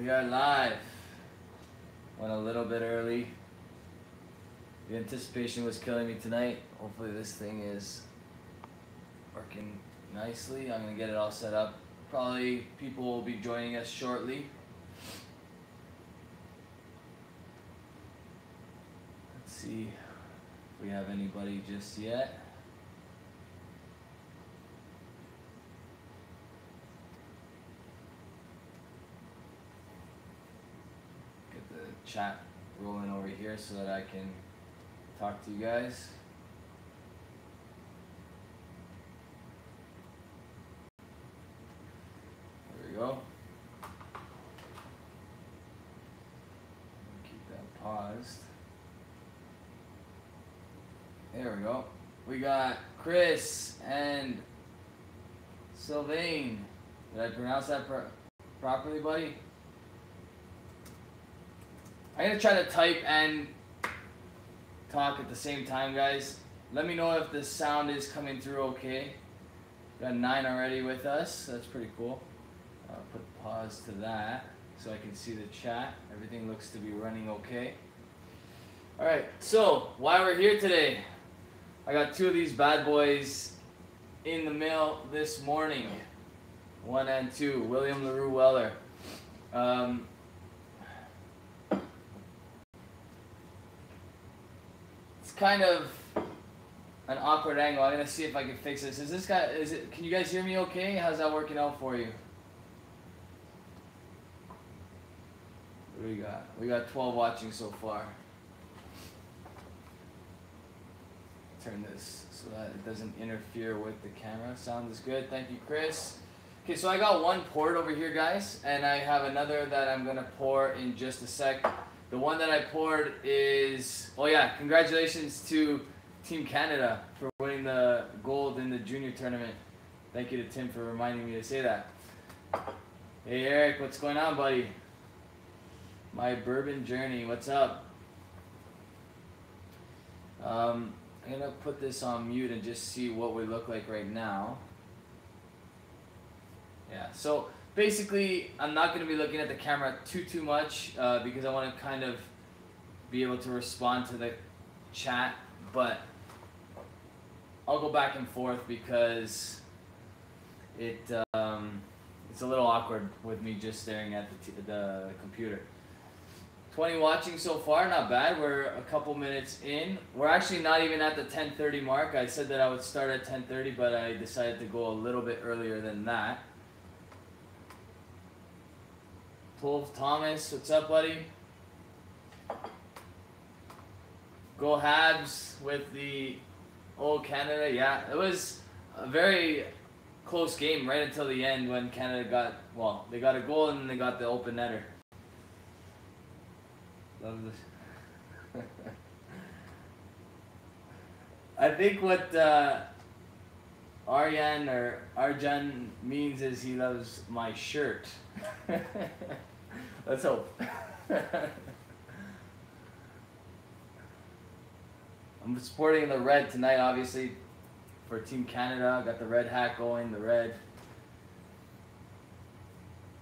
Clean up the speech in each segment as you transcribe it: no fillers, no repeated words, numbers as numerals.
We are live. Went a little bit early. The anticipation was killing me tonight. Hopefully this thing is working nicely. I'm gonna get it all set up. Probably people will be joining us shortly. Let's see if we have anybody just yet. Chat rolling over here so that I can talk to you guys. There we go. Keep that paused. There we go. We got Chris and Sylvain. Did I pronounce that properly, buddy? I'm going to try to type and talk at the same time, guys. Let me know if the sound is coming through okay. Got 9 already with us. That's pretty cool. I'll put pause to that so I can see the chat. Everything looks to be running okay. Alright, so why we're here today. I got 2 of these bad boys in the mail this morning. 1 and 2. William Larue Weller. Kind of an awkward angle. I'm gonna see if I can fix this. Is this guy? Can you guys hear me okay? How's that working out for you? What do we got? We got 12 watching so far. Turn this so that it doesn't interfere with the camera. Sound is good. Thank you, Chris. Okay, so I got 1 poured over here, guys, and I have another that I'm gonna pour in just a sec. The one that I poured is, oh yeah, congratulations to Team Canada for winning the gold in the junior tournament. Thank you to Tim for reminding me to say that. Hey Eric, what's going on, buddy? My bourbon journey, what's up? I'm gonna put this on mute and just see what we look like right now. Yeah, so basically, I'm not going to be looking at the camera too much because I want to kind of be able to respond to the chat, but I'll go back and forth because it's a little awkward with me just staring at the computer. 20 watching so far, not bad. We're a couple minutes in. We're actually not even at the 10:30 mark. I said that I would start at 10:30, but I decided to go a little bit earlier than that. 12 Thomas, what's up, buddy? Go Habs with the old Canada. Yeah, it was a very close game right until the end when Canada got, well, they got a goal and then they got the open netter. Love this. I think what Aryan or Arjan means is he loves my shirt. Let's hope. I'm supporting the red tonight, obviously, for Team Canada. Got the red hat going, the red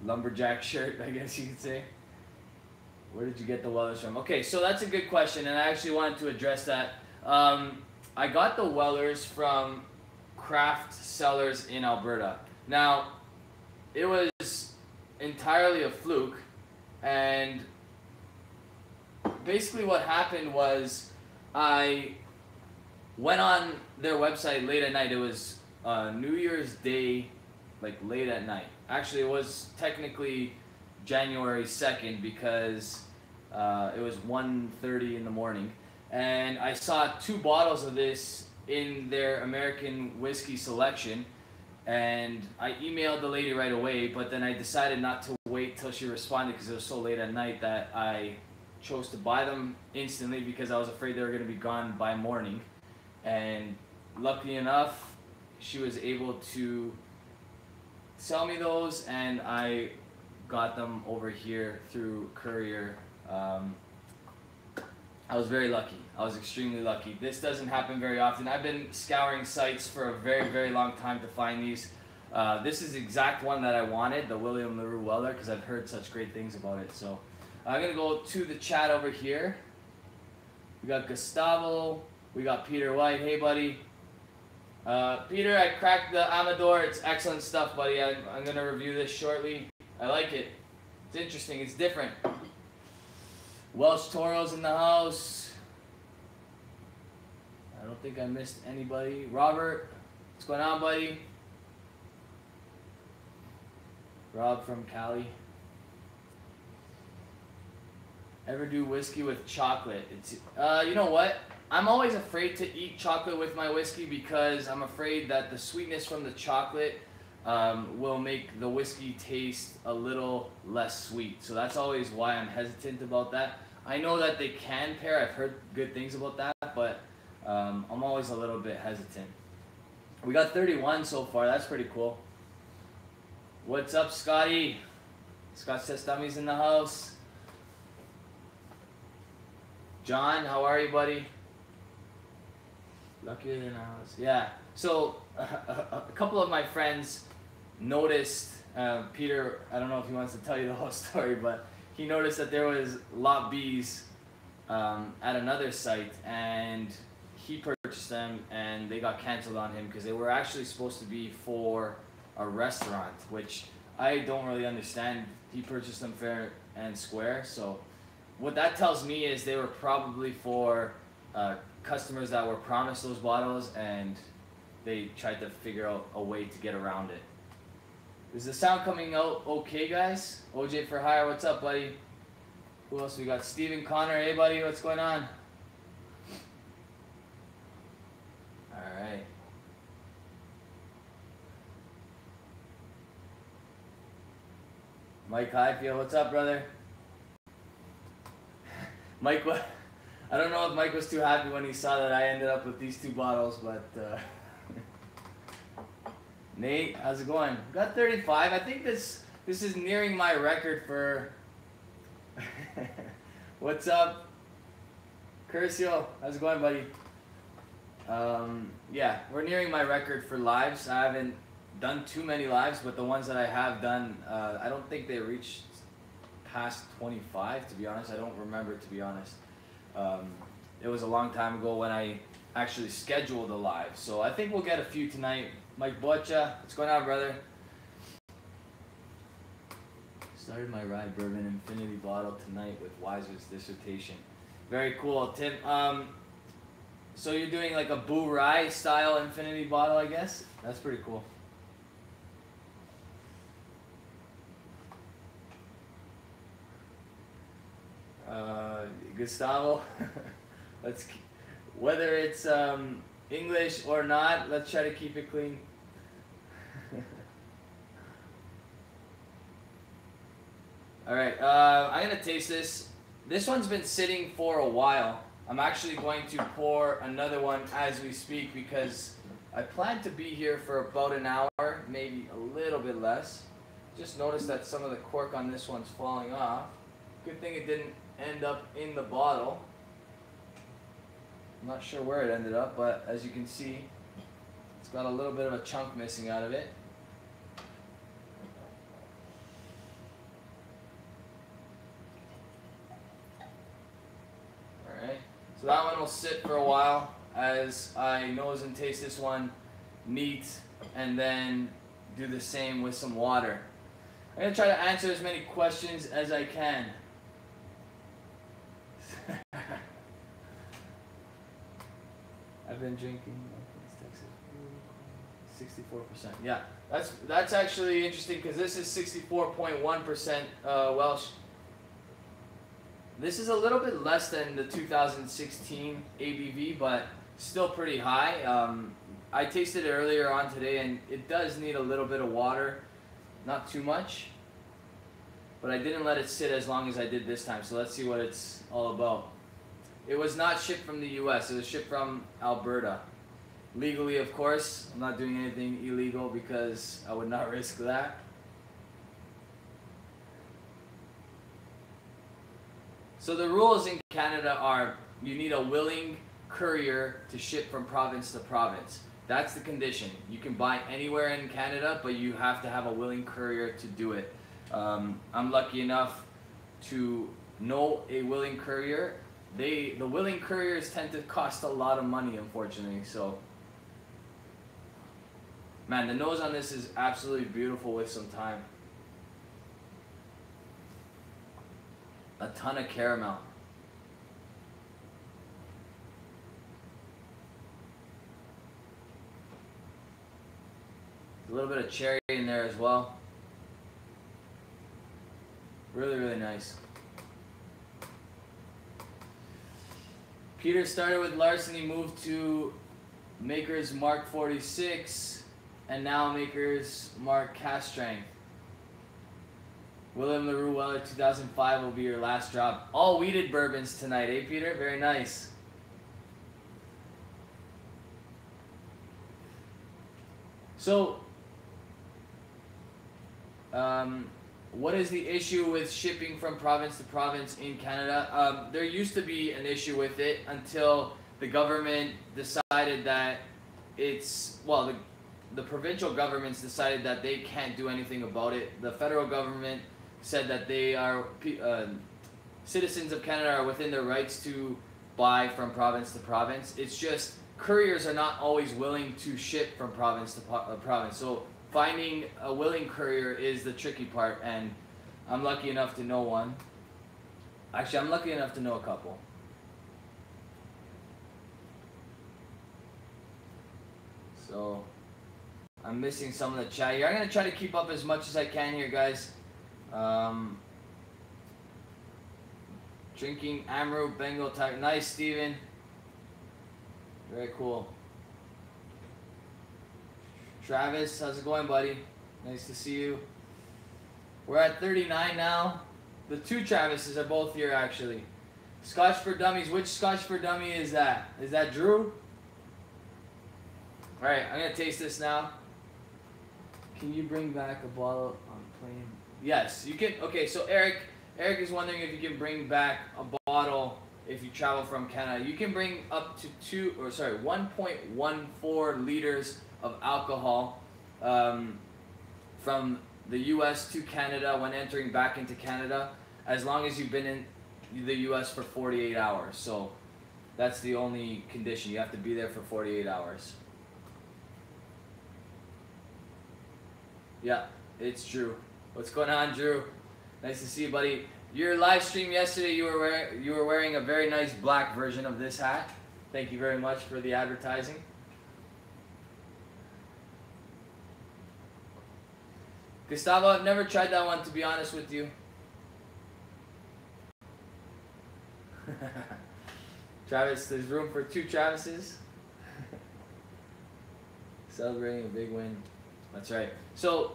lumberjack shirt, I guess you could say. Where did you get the Wellers from? Okay, so that's a good question, and I actually wanted to address that. I got the Wellers from craft sellers in Alberta. Now, it was entirely a fluke, and basically what happened was I went on their website late at night. It was New Year's Day, like late at night. Actually, it was technically January 2nd because it was 1:30 in the morning, and I saw 2 bottles of this in their American whiskey selection, and I emailed the lady right away, but then I decided not to wait till she responded because it was so late at night that I chose to buy them instantly because I was afraid they were going to be gone by morning. And luckily enough, she was able to sell me those, and I got them over here through courier. I was very lucky. I was extremely lucky. This doesn't happen very often. I've been scouring sites for a very long time to find these. This is the exact one that I wanted, the William Larue Weller, because I've heard such great things about it. So I'm going to go to the chat over here. We got Gustavo. We got Peter White. Hey, buddy. Peter, I cracked the Amador. It's excellent stuff, buddy. I'm going to review this shortly. I like it. It's interesting. It's different. Welsh Toro's in the house. I don't think I missed anybody. Robert, what's going on, buddy? Rob from Cali. Ever do whiskey with chocolate? It's you know what? I'm always afraid to eat chocolate with my whiskey because I'm afraid that the sweetness from the chocolate will make the whiskey taste a little less sweet. So that's always why I'm hesitant about that. I know that they can pair. I've heard good things about that, but I'm always a little bit hesitant. We got 31 so far. That's pretty cool. What's up, Scotty? Scott says Tummy's in the house. John, how are you, buddy? Luckier than I was. Yeah. So a couple of my friends noticed, Peter, I don't know if he wants to tell you the whole story, but he noticed that there was lot B's at another site, and he purchased them, and they got canceled on him because they were actually supposed to be for a restaurant, which I don't really understand. He purchased them fair and square, so what that tells me is they were probably for customers that were promised those bottles, and they tried to figure out a way to get around it. Is the sound coming out okay, guys? OJ for hire, what's up, buddy? Who else we got? Steven Connor, hey, buddy, what's going on? All right. Mike Highfield, what's up, brother? Mike, I don't know if Mike was too happy when he saw that I ended up with these two bottles, but Nate, how's it going? Got 35. I think this is nearing my record for. What's up, Curcio? How's it going, buddy? Yeah, we're nearing my record for lives. I haven't done too many lives, but the ones that I have done, I don't think they reached past 25, to be honest. I don't remember, to be honest. It was a long time ago when I actually scheduled a live, so I think we'll get a few tonight. Mike Boccia, what's going on, brother? Started my rye bourbon infinity bottle tonight with Weiser's dissertation. Very cool, Tim. So you're doing like a Boo Rye style infinity bottle, I guess? That's pretty cool. Gustavo, whether it's English or not, let's try to keep it clean. All right, I'm gonna taste this. This one's been sitting for a while. I'm actually going to pour another one as we speak because I plan to be here for about an hour, maybe a little bit less. Just noticed that some of the cork on this one's falling off. Good thing it didn't end up in the bottle. I'm not sure where it ended up, but as you can see, it's got a little bit of a chunk missing out of it. Alright, so that one will sit for a while as I nose and taste this one neat, and then do the same with some water. I'm going to try to answer as many questions as I can. I've been drinking 64%. Yeah, that's actually interesting because this is 64.1% Welsh. This is a little bit less than the 2016 ABV, but still pretty high. I tasted it earlier on today, and it does need a little bit of water, not too much. But I didn't let it sit as long as I did this time, so let's see what it's all about. It was not shipped from the US, it was shipped from Alberta. Legally, of course. I'm not doing anything illegal because I would not risk that. So the rules in Canada are you need a willing courier to ship from province to province. That's the condition. You can buy anywhere in Canada, but you have to have a willing courier to do it. I'm lucky enough to know a willing courier. The willing couriers tend to cost a lot of money, unfortunately. So, man, the nose on this is absolutely beautiful with some time. A ton of caramel. A little bit of cherry in there as well. Really, really nice. Peter started with Larceny, moved to Maker's Mark 46, and now Maker's Mark Cast Strength. William Larue Weller 2005 will be your last drop. All wheated bourbons tonight, eh, Peter? Very nice. So, what is the issue with shipping from province to province in Canada? There used to be an issue with it until the government decided that it's, well, the provincial governments decided that they can't do anything about it. The federal government said that they are, citizens of Canada are within their rights to buy from province to province. It's just couriers are not always willing to ship from province to province. So finding a willing courier is the tricky part, and I'm lucky enough to know one. Actually, I'm lucky enough to know a couple. So I'm missing some of the chat here. I'm going to try to keep up as much as I can here, guys. Drinking Amaru Bengal Tiger. Nice, Steven. Very cool. Travis, how's it going, buddy? Nice to see you. We're at 39 now. The two Travises are both here, actually. Scotch for Dummies. Which Scotch for Dummy is that? Is that Drew? Alright, I'm going to taste this now. Can you bring back a bottle on plane? Yes, you can. Okay, so Eric is wondering if you can bring back a bottle if you travel from Canada. You can bring up to 1.14 liters of alcohol from the U.S. to Canada when entering back into Canada, as long as you've been in the U.S. for 48 hours. So that's the only condition. You have to be there for 48 hours. Yeah, it's Drew. What's going on, Drew? Nice to see you, buddy. Your live stream yesterday, you were wearing a very nice black version of this hat. Thank you very much for the advertising. Gustavo, I've never tried that one, to be honest with you. Travis, there's room for two Travises. Celebrating a big win. That's right. So,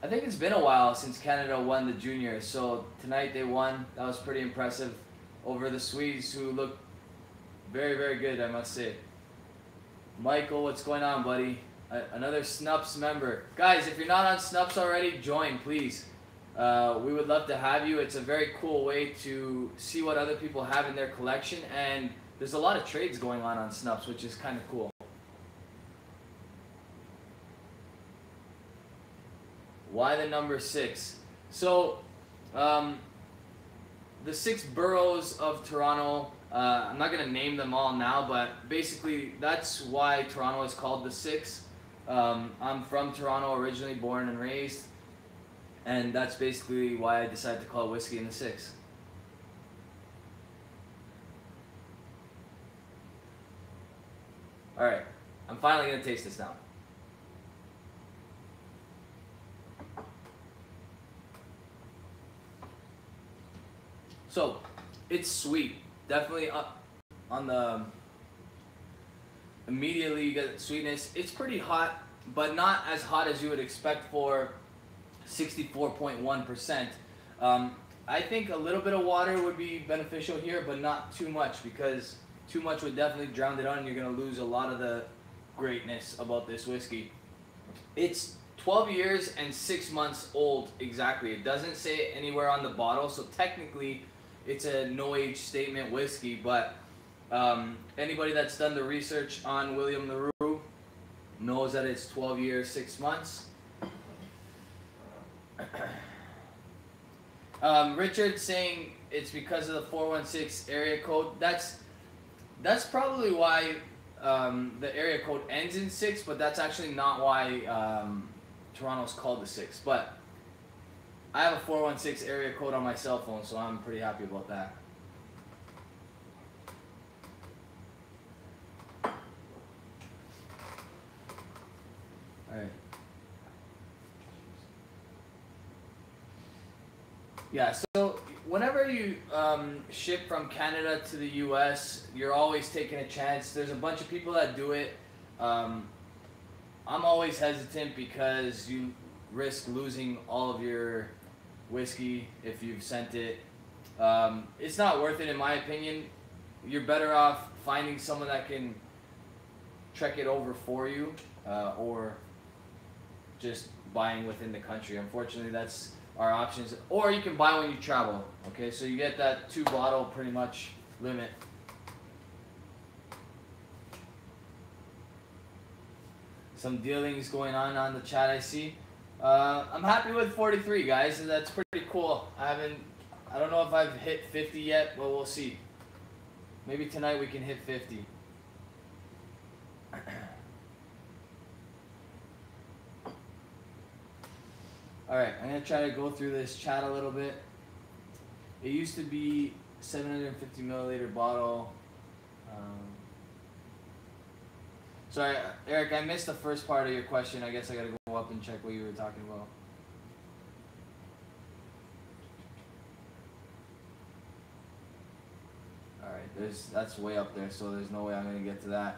I think it's been a while since Canada won the juniors. So, tonight they won. That was pretty impressive over the Swedes, who looked very, very good, I must say. Michael, what's going on, buddy? Another Snups member. Guys, if you're not on Snups already, join, please. We would love to have you. It's a very cool way to see what other people have in their collection, and there's a lot of trades going on Snups, which is kind of cool. Why the number 6? So, the 6 boroughs of Toronto, I'm not going to name them all now, but basically that's why Toronto is called the 6. I'm from Toronto, originally born and raised, and that's basically why I decided to call Whiskey in the 6. Alright, I'm finally going to taste this now. So, it's sweet. Definitely up on the... Immediately you get sweetness. It's pretty hot, but not as hot as you would expect for 64.1%. I think a little bit of water would be beneficial here, but not too much, because too much would definitely drown it out and you're going to lose a lot of the greatness about this whiskey. It's 12 years and 6 months old exactly. It doesn't say it anywhere on the bottle, so technically it's a no age statement whiskey, but anybody that's done the research on William Larue knows that it's 12 years, 6 months. Richard saying it's because of the 416 area code. That's probably why the area code ends in 6, but that's actually not why Toronto's called the 6. But I have a 416 area code on my cell phone, so I'm pretty happy about that. Alright. Yeah, so whenever you ship from Canada to the US, you're always taking a chance. There's a bunch of people that do it. I'm always hesitant because you risk losing all of your whiskey if you've sent it. It's not worth it in my opinion. You're better off finding someone that can trek it over for you, or just buying within the country. Unfortunately, that's our options. Or you can buy when you travel. Okay, so you get that 2-bottle pretty much limit. Some dealings going on the chat, I see. I'm happy with 43, guys. That's pretty cool. I don't know if I've hit 50 yet, but we'll see. Maybe tonight we can hit 50. Alright, I'm going to try to go through this chat a little bit. It used to be 750 milliliter bottle. Sorry, Eric, I missed the first part of your question. I guess I got to go up and check what you were talking about. Alright, that's way up there, so there's no way I'm going to get to that.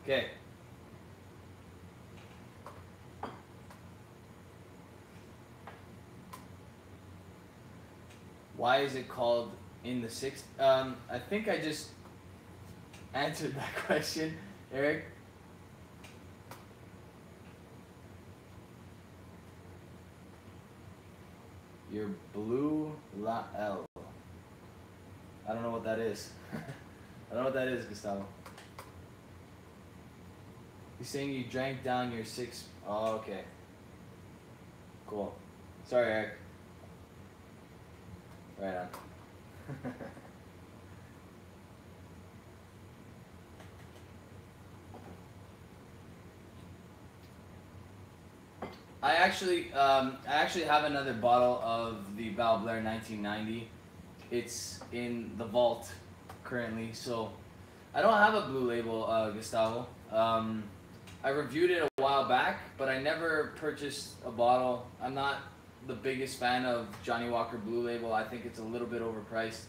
Okay. Why is it called in the 6th? I think I just answered that question, Eric. Your blue la L. I don't know what that is. I don't know what that is, Gustavo. He's saying you drank down your 6. Oh, okay. Cool. Sorry, Eric. Right on. I actually have another bottle of the Val Blair 1990. It's in the vault currently, so I don't have a blue label, Gustavo. I reviewed it a while back, but I never purchased a bottle. I'm not the biggest fan of Johnny Walker Blue Label. I think it's a little bit overpriced.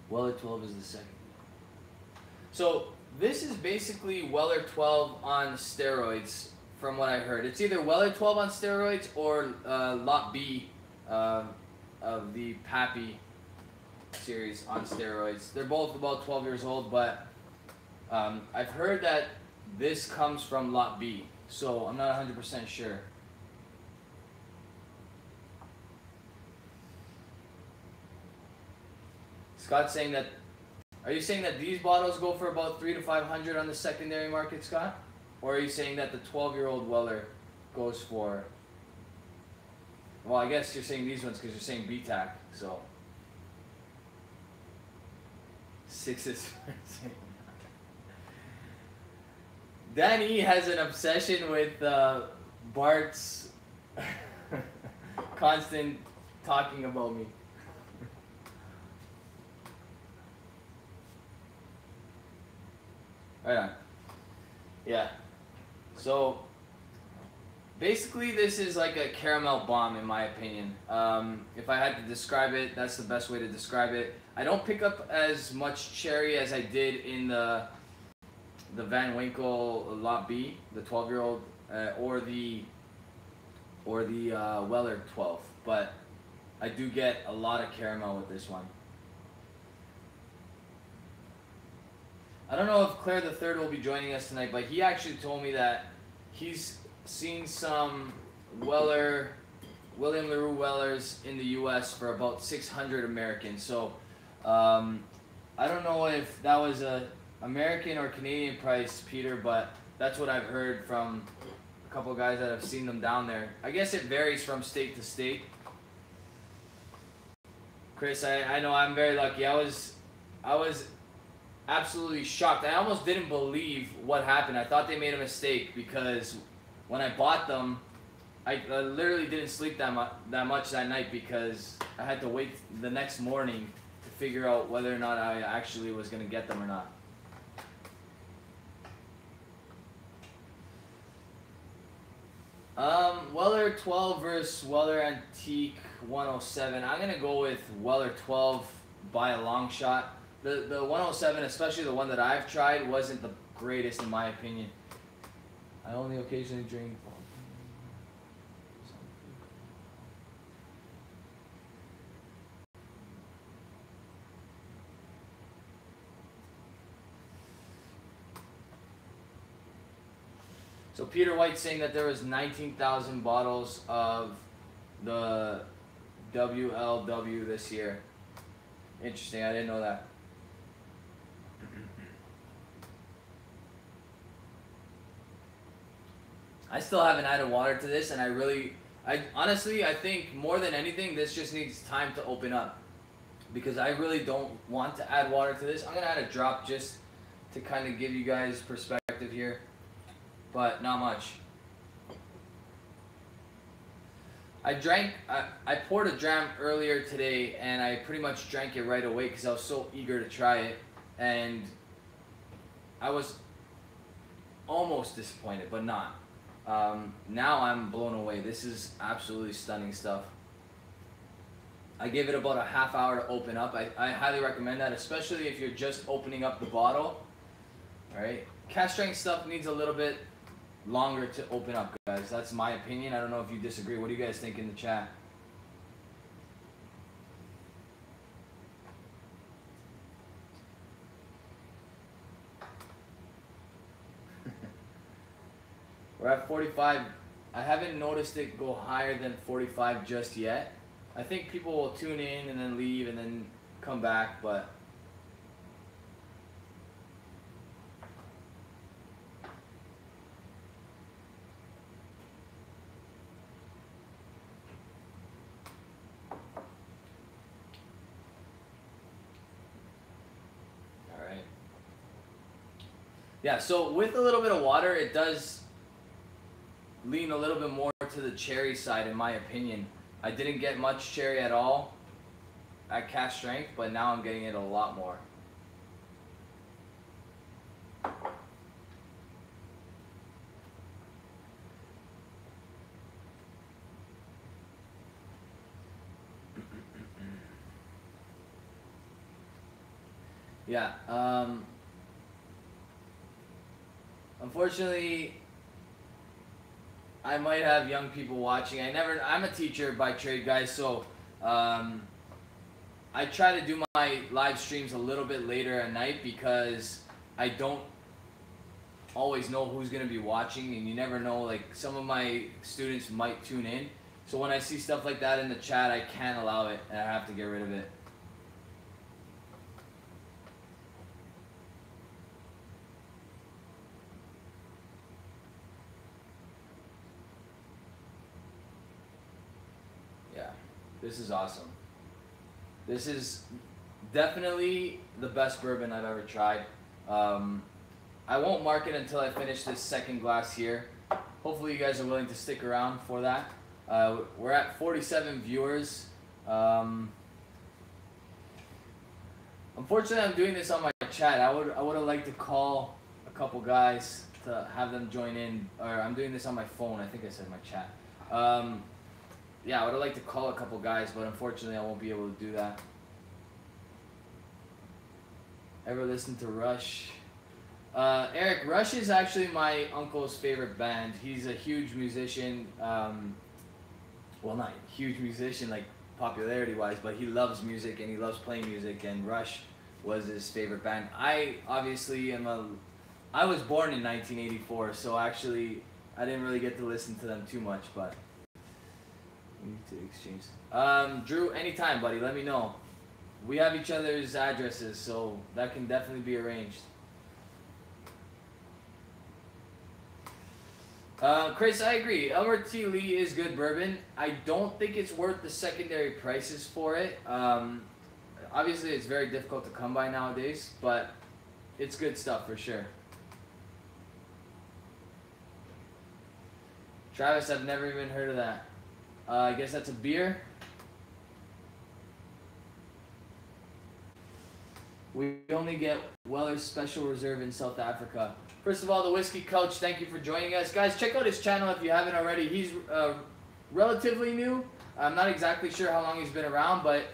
Weller 12 is the second. So this is basically Weller 12 on steroids, from what I heard. It's either Weller 12 on steroids or Lot B of the Pappy series on steroids. They're both about 12 years old, but I've heard that this comes from Lot B, so I'm not 100% sure. Scott's saying that, are you saying that these bottles go for about $300 to $500 on the secondary market, Scott? Or are you saying that the 12-year-old Weller goes for, well, I guess you're saying these ones because you're saying BTAC, so. 6 is Danny has an obsession with Bart's constant talking about me. Right on. Yeah. So basically this is like a caramel bomb in my opinion. If I had to describe it, that's the best way to describe it. I don't pick up as much cherry as I did in the Van Winkle Lot B, the 12-year-old, or the Weller 12, but I do get a lot of caramel with this one. I don't know if Claire the Third will be joining us tonight, but he actually told me that he's seen some William Larue Wellers in the U.S. for about 600 American. So I don't know if that was a American or Canadian price, Peter, but that's what I've heard from a couple of guys that have seen them down there. I guess it varies from state to state. Chris, I know I'm very lucky. I was absolutely shocked. I almost didn't believe what happened. I thought they made a mistake because when I bought them, I literally didn't sleep that much that night because I had to wait the next morning to figure out whether or not I actually was going to get them or not. Weller 12 versus Weller Antique 107. I'm going to go with Weller 12 by a long shot. The 107, especially the one that I've tried, wasn't the greatest in my opinion. I only occasionally drink. So Peter White saying that there was 19,000 bottles of the WLW this year. Interesting, I didn't know that. I still haven't added water to this, and honestly, I think more than anything, this just needs time to open up. Because I really don't want to add water to this. I'm going to add a drop just to kind of give you guys perspective here. But not much. I poured a dram earlier today, and I pretty much drank it right away because I was so eager to try it. And I was almost disappointed, but not. Now I'm blown away. This is absolutely stunning stuff. I give it about a half hour to open up. I highly recommend that, especially if you're just opening up the bottle. Alright? Cask strength stuff needs a little bit longer to open up, guys. That's my opinion. I don't know if you disagree. What do you guys think in the chat? We're at 45. I haven't noticed it go higher than 45 just yet. I think people will tune in and then leave and then come back, but all right. Yeah, so with a little bit of water, it does lean a little bit more to the cherry side, in my opinion. I didn't get much cherry at all at cask strength, but now I'm getting it a lot more. Yeah, unfortunately, I might have young people watching. I'm a teacher by trade, guys, so I try to do my live streams a little bit later at night because I don't always know who's going to be watching, and you never know, like, some of my students might tune in. So when I see stuff like that in the chat, I can't allow it, and I have to get rid of it. This is awesome. This is definitely the best bourbon I've ever tried. I won't mark it until I finish this second glass here. Hopefully you guys are willing to stick around for that. We're at 47 viewers. Unfortunately, I'm doing this on my chat. I would have liked to call a couple guys to have them join in. Or I'm doing this on my phone. I think I said my chat. Yeah, I would have liked to call a couple guys, but unfortunately I won't be able to do that. Ever listen to Rush? Eric, Rush is actually my uncle's favorite band. He's a huge musician. Well, not huge musician like popularity wise, but he loves music and he loves playing music, and Rush was his favorite band. I obviously I was born in 1984, so actually I didn't really get to listen to them too much, but we need to exchange. Drew, anytime, buddy. Let me know. We have each other's addresses, so that can definitely be arranged. Chris, I agree. Elmer T. Lee is good bourbon. I don't think it's worth the secondary prices for it. Obviously, it's very difficult to come by nowadays, but it's good stuff for sure. Travis, I've never even heard of that. I guess that's a beer. We only get Weller's Special Reserve in South Africa. First of all, the Whiskey Coach, thank you for joining us. Guys, check out his channel if you haven't already. He's relatively new. I'm not exactly sure how long he's been around, but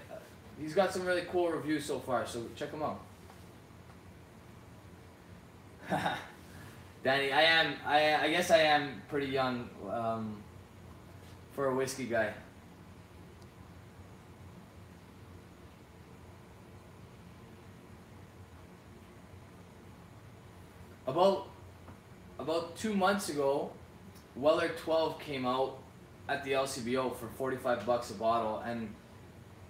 he's got some really cool reviews so far, so check him out. Danny, I guess I am pretty young for a whiskey guy. About 2 months ago, Weller 12 came out at the LCBO for 45 bucks a bottle, and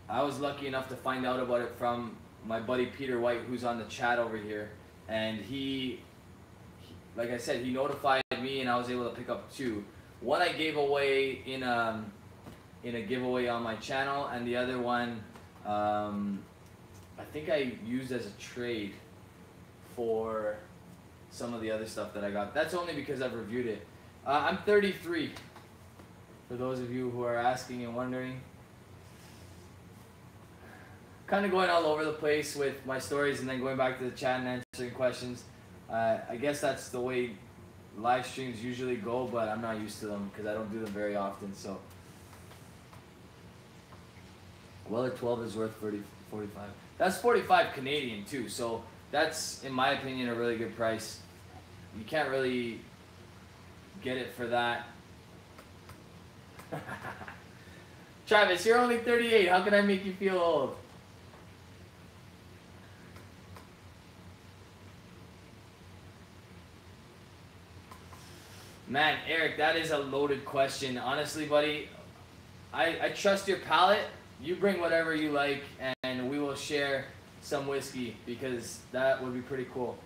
I was lucky enough to find out about it from my buddy Peter White, who's on the chat over here, and he like I said, he notified me, and I was able to pick up 2. One I gave away in a giveaway on my channel, and the other one I think I used as a trade for some of the other stuff that I got. That's only because I've reviewed it. I'm 33, for those of you who are asking and wondering. Kind of going all over the place with my stories and then going back to the chat and answering questions. I guess that's the way live streams usually go, but I'm not used to them because I don't do them very often. So Weller 12 is worth 45. That's 45 Canadian too, so that's, in my opinion, a really good price. You can't really get it for that. Travis, you're only 38. How can I make you feel old? Man, Eric, that is a loaded question. Honestly, buddy, I trust your palate. You bring whatever you like, and we will share some whiskey, because that would be pretty cool.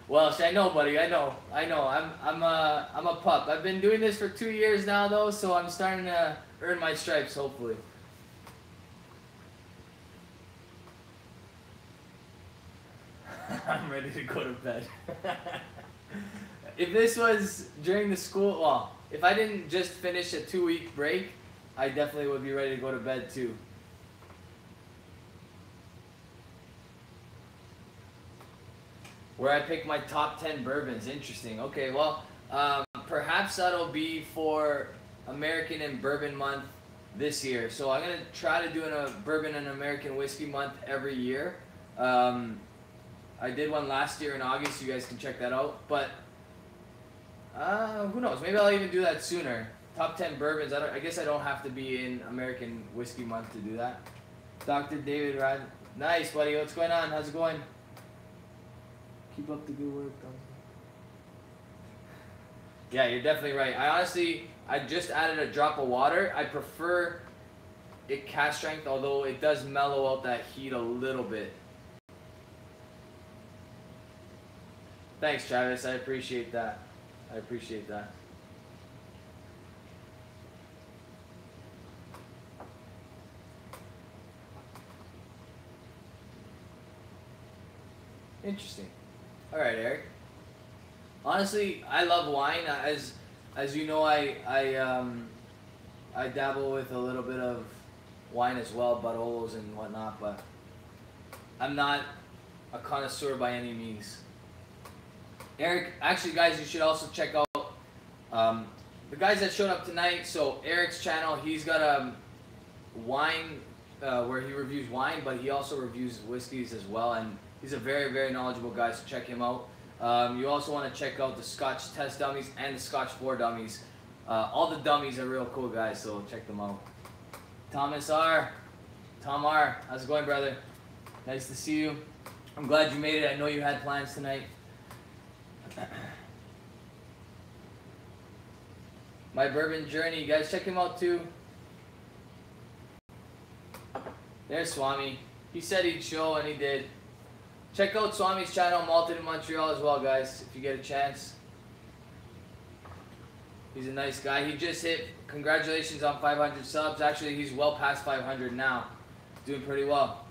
Well, I know, buddy. I know. I'm a pup. I've been doing this for 2 years now, though, so I'm starting to earn my stripes, hopefully. I'm ready to go to bed. If this was during the school, well, if I didn't just finish a 2-week break, I definitely would be ready to go to bed too. Where I pick my top 10 bourbons. Interesting. Okay, well, perhaps that'll be for American and Bourbon Month this year. So I'm going to try to do a Bourbon and American Whiskey Month every year. I did one last year in August. You guys can check that out. But who knows? Maybe I'll even do that sooner. Top 10 bourbons. I guess I don't have to be in American Whiskey Month to do that. Dr. David Rod. Nice, buddy. What's going on? How's it going? Keep up the good work, though. Yeah, you're definitely right. I just added a drop of water. I prefer it cask strength, although it does mellow out that heat a little bit. Thanks, Travis. I appreciate that. I appreciate that. Interesting. All right, Eric. Honestly, I love wine. As you know, I dabble with a little bit of wine as well, Barolos and whatnot, but I'm not a connoisseur by any means. Eric, actually, guys, you should also check out the guys that showed up tonight. So Eric's channel, he's got a wine where he reviews wine, but he also reviews whiskeys as well, and he's a very, very knowledgeable guy, so check him out. You also want to check out the Scotch Test Dummies and the Scotch 4 Dummies. All the dummies are real cool guys, so check them out. Thomas R. Tom R. How's it going, brother? Nice to see you. I'm glad you made it. I know you had plans tonight. My Bourbon Journey. You guys check him out too. There's Swami. He said he'd show, and he did. Check out Swami's channel, Malted in Montreal as well, guys, if you get a chance. He's a nice guy. He just hit, congratulations on 500 subs. Actually, he's well past 500 now. Doing pretty well.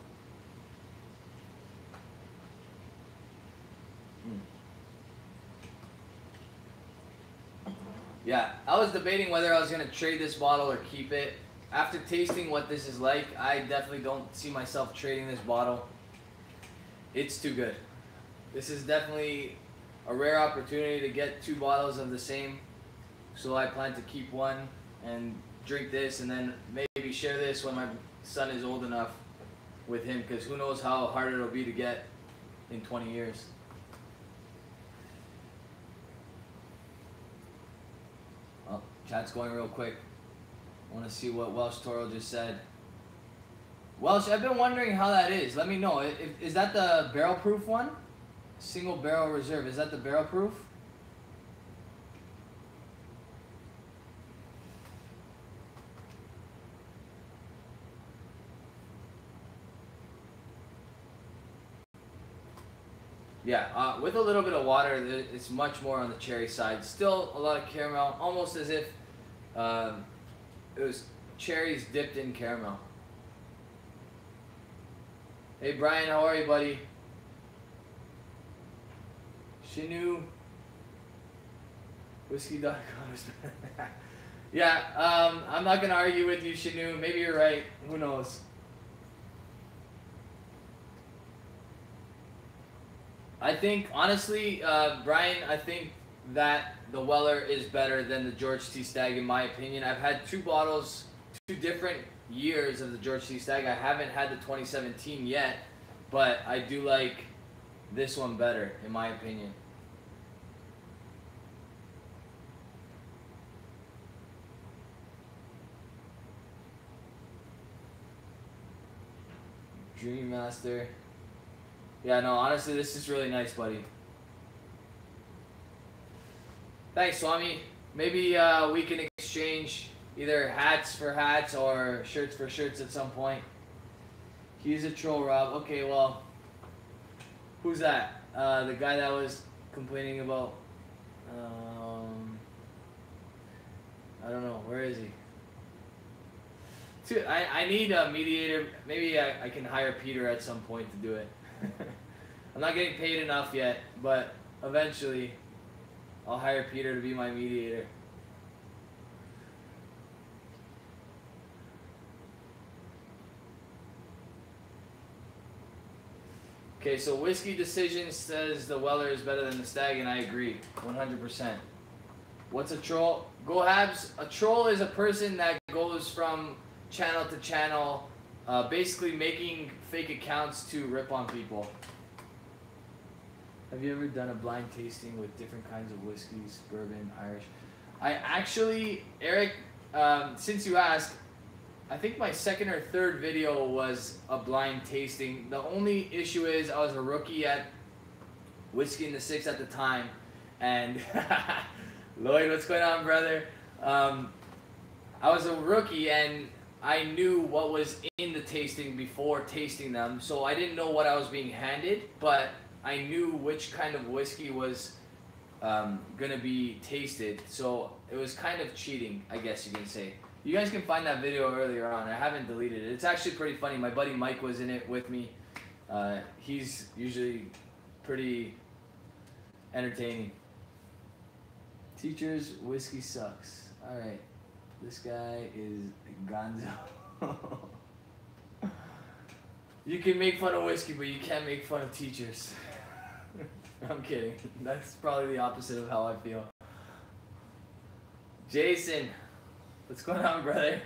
Yeah, I was debating whether I was going to trade this bottle or keep it. After tasting what this is like, I definitely don't see myself trading this bottle. It's too good. This is definitely a rare opportunity to get 2 bottles of the same. So I plan to keep one and drink this, and then maybe share this when my son is old enough with him, because who knows how hard it'll be to get in 20 years. Oh, chat's going real quick. I want to see what Welsh Toro just said. Welsh, I've been wondering how that is. Let me know. Is that the barrel proof one? Single barrel reserve. Is that the barrel proof? Yeah, with a little bit of water, it's much more on the cherry side. Still a lot of caramel, almost as if it was cherries dipped in caramel. Hey Brian, how are you, buddy? Shinu. Whisky.com. Yeah, I'm not going to argue with you, Shinu. Maybe you're right. Who knows? I think, honestly, Brian, I think that the Weller is better than the George T. Stagg, in my opinion. I've had 2 bottles, 2 different years of the George T. Stagg. I haven't had the 2017 yet, but I do like this one better, in my opinion. Dream Master. Yeah, no, honestly, this is really nice, buddy. Thanks, Swami. Maybe we can exchange either hats for hats or shirts for shirts at some point. He's a troll, Rob. Okay, well, who's that? The guy that was complaining about, I don't know, where is he? Dude, I need a mediator. Maybe I can hire Peter at some point to do it. I'm not getting paid enough yet, but eventually I'll hire Peter to be my mediator. Okay, so Whiskey Decision says the Weller is better than the Stag, and I agree 100%. What's a troll? Go Habs. A troll is a person that goes from channel to channel, basically making fake accounts to rip on people. Have you ever done a blind tasting with different kinds of whiskeys, bourbon, Irish? I actually, Eric, since you asked, I think my 2nd or 3rd video was a blind tasting. The only issue is I was a rookie at Whiskey in the Six at the time, and Lloyd, what's going on, brother? I was a rookie, and I knew what was in the tasting before tasting them, so I didn't know what I was being handed, but I knew which kind of whiskey was gonna be tasted, so it was kind of cheating, I guess you can say. You guys can find that video earlier on. I haven't deleted it. It's actually pretty funny. My buddy Mike was in it with me. He's usually pretty entertaining. Teachers, whiskey sucks. All right, this guy is Gonzo. You can make fun of whiskey, but you can't make fun of teachers. I'm kidding. That's probably the opposite of how I feel. Jason, what's going on, brother?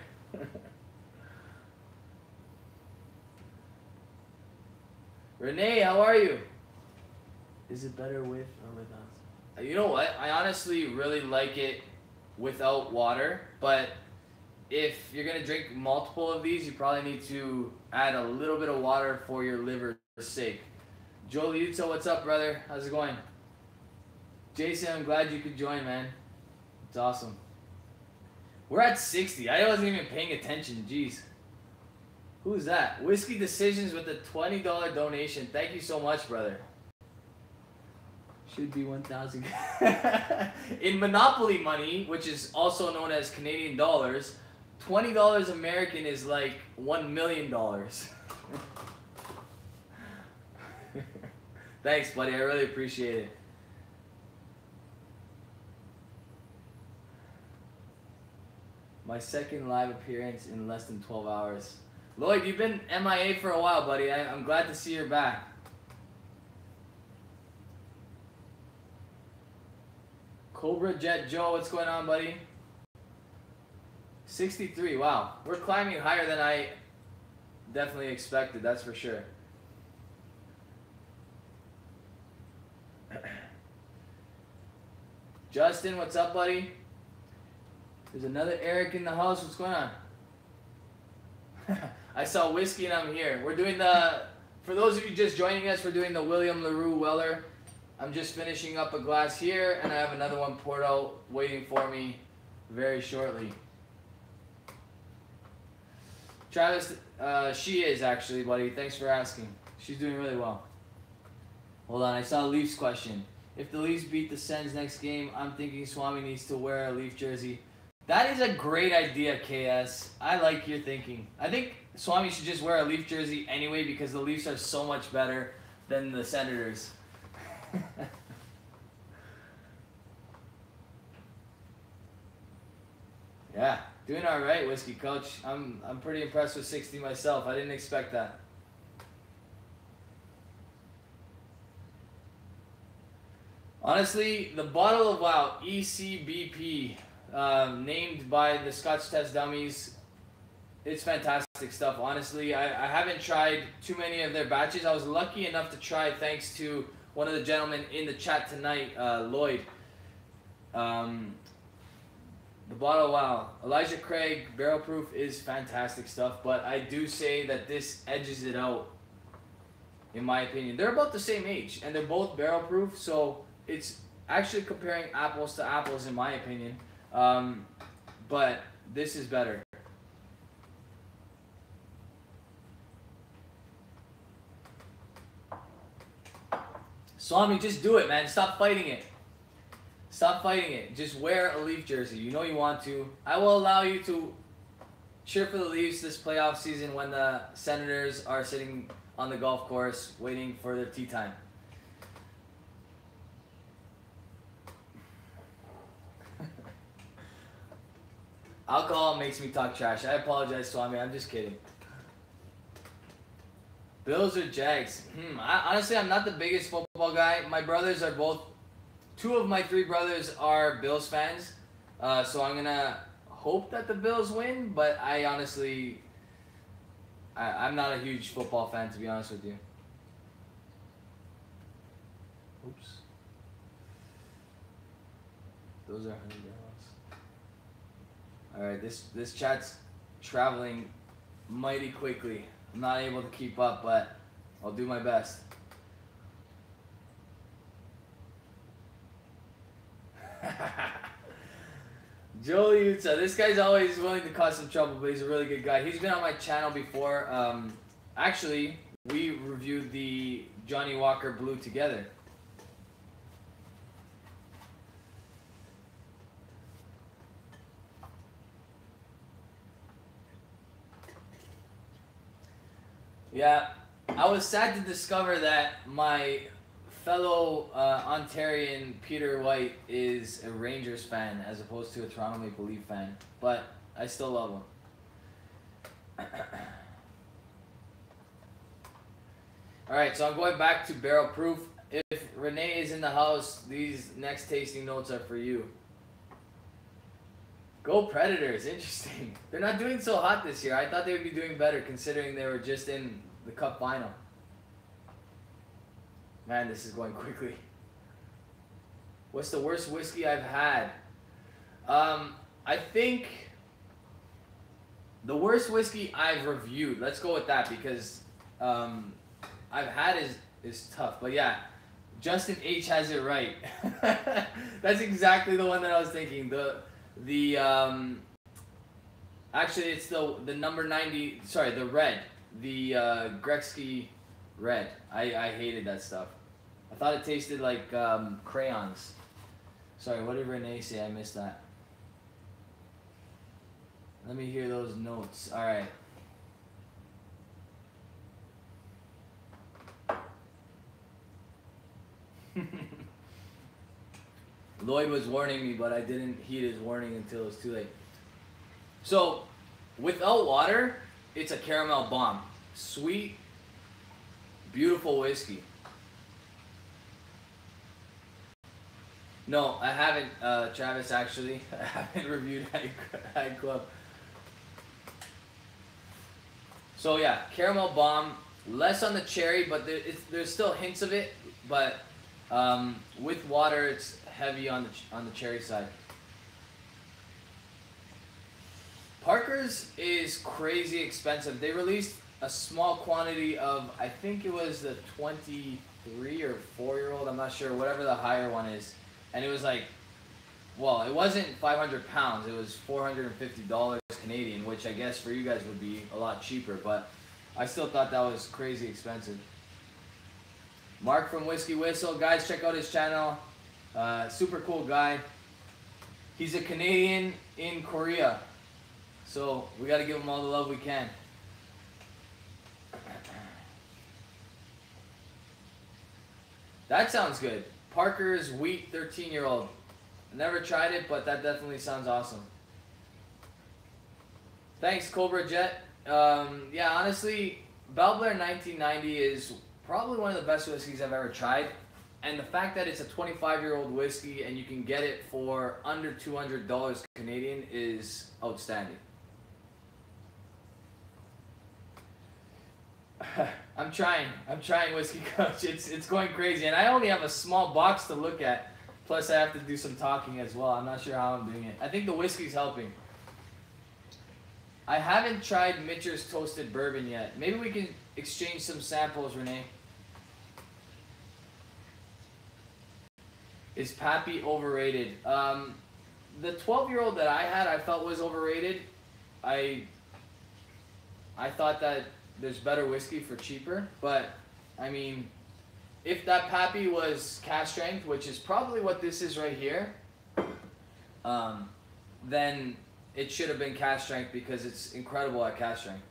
Renee, how are you? Is it better with or without? You know what? I honestly really like it without water, but if you're going to drink multiple of these, you probably need to add a little bit of water for your liver's sake. Joel Yuto, what's up, brother? How's it going? Jason, I'm glad you could join, man. It's awesome. We're at 60. I wasn't even paying attention. Jeez. Who's that? Whiskey Decisions with a $20 donation. Thank you so much, brother. Should be 1,000. In Monopoly money, which is also known as Canadian dollars, $20 American is like $1 million. Thanks, buddy. I really appreciate it. My second live appearance in less than 12 hours. Lloyd, you've been MIA for a while, buddy. I'm glad to see you're back. Cobra Jet Joe, what's going on, buddy? 63, wow. We're climbing higher than I definitely expected, that's for sure. Justin, what's up, buddy? There's another Eric in the house. What's going on? I saw Whiskey and I'm here. We're doing the, for those of you just joining us, we're doing the William Larue Weller. I'm just finishing up a glass here, and I have another one poured out waiting for me very shortly. Travis, she is actually, buddy. Thanks for asking. She's doing really well. Hold on, I saw a Leafs question. If the Leafs beat the Sens next game, I'm thinking Swami needs to wear a Leaf jersey. That is a great idea, KS. I like your thinking. I think Swami should just wear a Leaf jersey anyway because the Leafs are so much better than the Senators. Yeah, doing all right, Whiskey Coach. I'm pretty impressed with 60 myself. I didn't expect that. Honestly, the bottle of wow ECBP, named by the Scotch Test Dummies, it's fantastic stuff. Honestly, I haven't tried too many of their batches. I was lucky enough to try thanks to one of the gentlemen in the chat tonight, Lloyd. The bottle, wow. Elijah Craig, barrel proof is fantastic stuff, but I do say that this edges it out, in my opinion. They're about the same age, and they're both barrel proof, so it's actually comparing apples to apples, in my opinion. But this is better. Swami, just do it, man. Stop fighting it. Stop fighting it. Just wear a Leaf jersey. You know you want to. I will allow you to cheer for the Leafs this playoff season when the Senators are sitting on the golf course waiting for their tea time. Alcohol makes me talk trash. I apologize, Swami. I'm just kidding. Bills or Jags? Honestly, I'm not the biggest football guy. My brothers are both... Two of my three brothers are Bills fans. So I'm going to hope that the Bills win. But I honestly... I'm not a huge football fan, to be honest with you. Oops. Those are $100. Alright, this chat's traveling mighty quickly. I'm not able to keep up, but I'll do my best. Joel Utah, this guy's always willing to cause some trouble, but he's a really good guy. He's been on my channel before. Actually, we reviewed the Johnny Walker Blue together. Yeah, I was sad to discover that my fellow Ontarian Peter White is a Rangers fan as opposed to a Toronto Maple Leaf fan, but I still love him. Alright, so I'm going back to barrel proof. If Renee is in the house, these next tasting notes are for you. Go Predators, interesting. They're not doing so hot this year. I thought they would be doing better considering they were just in the Cup final. Man, this is going quickly. What's the worst whiskey I've had? I think the worst whiskey I've reviewed, let's go with that because I've had is tough. But yeah, Justin H has it right. That's exactly the one that I was thinking. The Actually, it's the number 90. Sorry, the red, the Gretzky red. I hated that stuff. I thought it tasted like crayons. Sorry, what did Renee say? I missed that. Let me hear those notes. All right. Lloyd was warning me, but I didn't heed his warning until it was too late. So, without water, it's a caramel bomb. Sweet, beautiful whiskey. No, I haven't, Travis, actually. I haven't reviewed Hag Club. So yeah, caramel bomb, less on the cherry, but there's still hints of it, but with water, it's heavy on the cherry side. Parker's is crazy expensive. They released a small quantity of, I think it was the 23 or 4-year-old, I'm not sure, whatever the higher one is. And it was like, well, it wasn't 500 pounds, it was $450 Canadian, which I guess for you guys would be a lot cheaper, but I still thought that was crazy expensive. Mark from Whiskey Whistle, guys, check out his channel. Super cool guy. He's a Canadian in Korea, so we got to give him all the love we can. That sounds good. Parker's Wheat 13-year-old. Never tried it, but that definitely sounds awesome. Thanks, Cobra Jet. Yeah, honestly, Balblair 1990 is probably one of the best whiskeys I've ever tried. And the fact that it's a 25-year-old whiskey and you can get it for under $200 Canadian is outstanding. I'm trying, Whiskey Coach. It's going crazy, and I only have a small box to look at. Plus, I have to do some talking as well. I'm not sure how I'm doing it. I think the whiskey's helping. I haven't tried Mitcher's Toasted Bourbon yet. Maybe we can exchange some samples, Renee. Is Pappy overrated? The 12-year-old that I had, I felt was overrated. I thought that there's better whiskey for cheaper, but I mean, if that Pappy was cask strength, which is probably what this is right here, then it should have been cask strength because it's incredible at cask strength.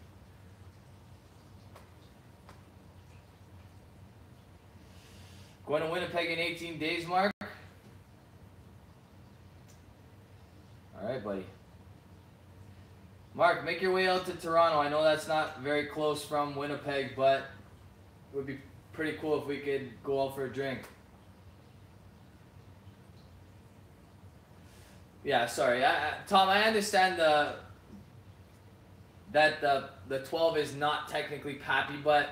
Going to Winnipeg in 18 days, Mark? All right, buddy. Mark, make your way out to Toronto. I know that's not very close from Winnipeg, but it would be pretty cool if we could go out for a drink. Yeah, sorry. Tom, I understand that the 12 is not technically Pappy, but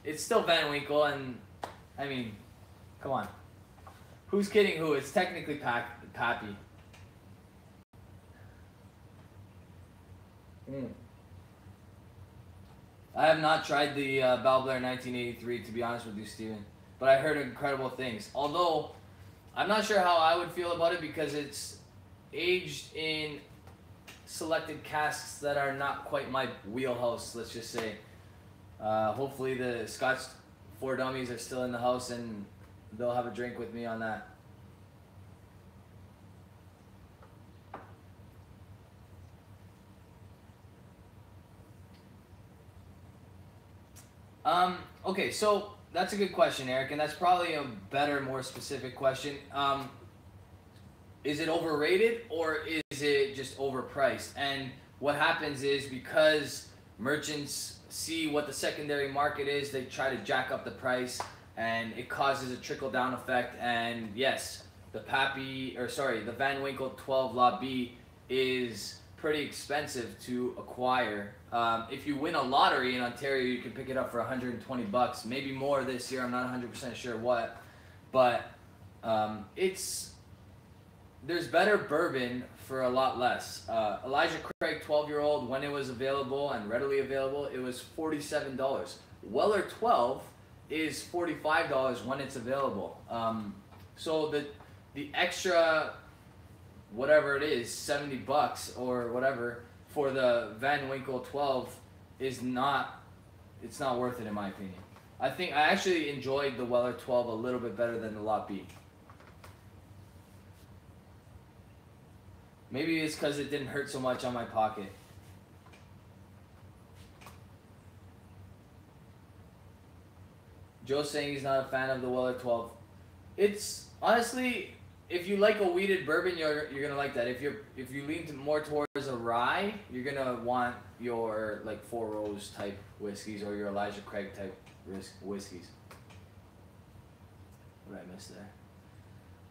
it's still Van Winkle, and I mean, come on. Who's kidding who? It's technically Pappy. I have not tried the Balblair 1983, to be honest with you, Steven. But I heard incredible things. Although, I'm not sure how I would feel about it because it's aged in selected casks that are not quite my wheelhouse, let's just say. Hopefully the Scotch 4 Dummies are still in the house and they'll have a drink with me on that. Okay, so that's a good question, Eric, and that's probably a better, more specific question. Is it overrated or is it just overpriced? And what happens is because merchants see what the secondary market is, they try to jack up the price, and it causes a trickle-down effect. And yes, the Van Winkle 12 La B is pretty expensive to acquire. If you win a lottery in Ontario, you can pick it up for $120, maybe more this year. I'm not 100% sure what, but there's better bourbon for a lot less. Elijah Craig 12-year-old, when it was available and readily available, it was $47. Weller 12 is $45 when it's available. So the extra, whatever it is, $70 or whatever for the Van Winkle 12 is not, it's not worth it in my opinion. I actually enjoyed the Weller 12 a little bit better than the Lot B. Maybe it's because it didn't hurt so much on my pocket. Joe's saying he's not a fan of the Weller 12. It's honestly, if you like a wheated bourbon, you're gonna like that. If you lean more towards a rye, you're gonna want your like Four Rose type whiskeys or your Elijah Craig type whiskeys. What did I miss there?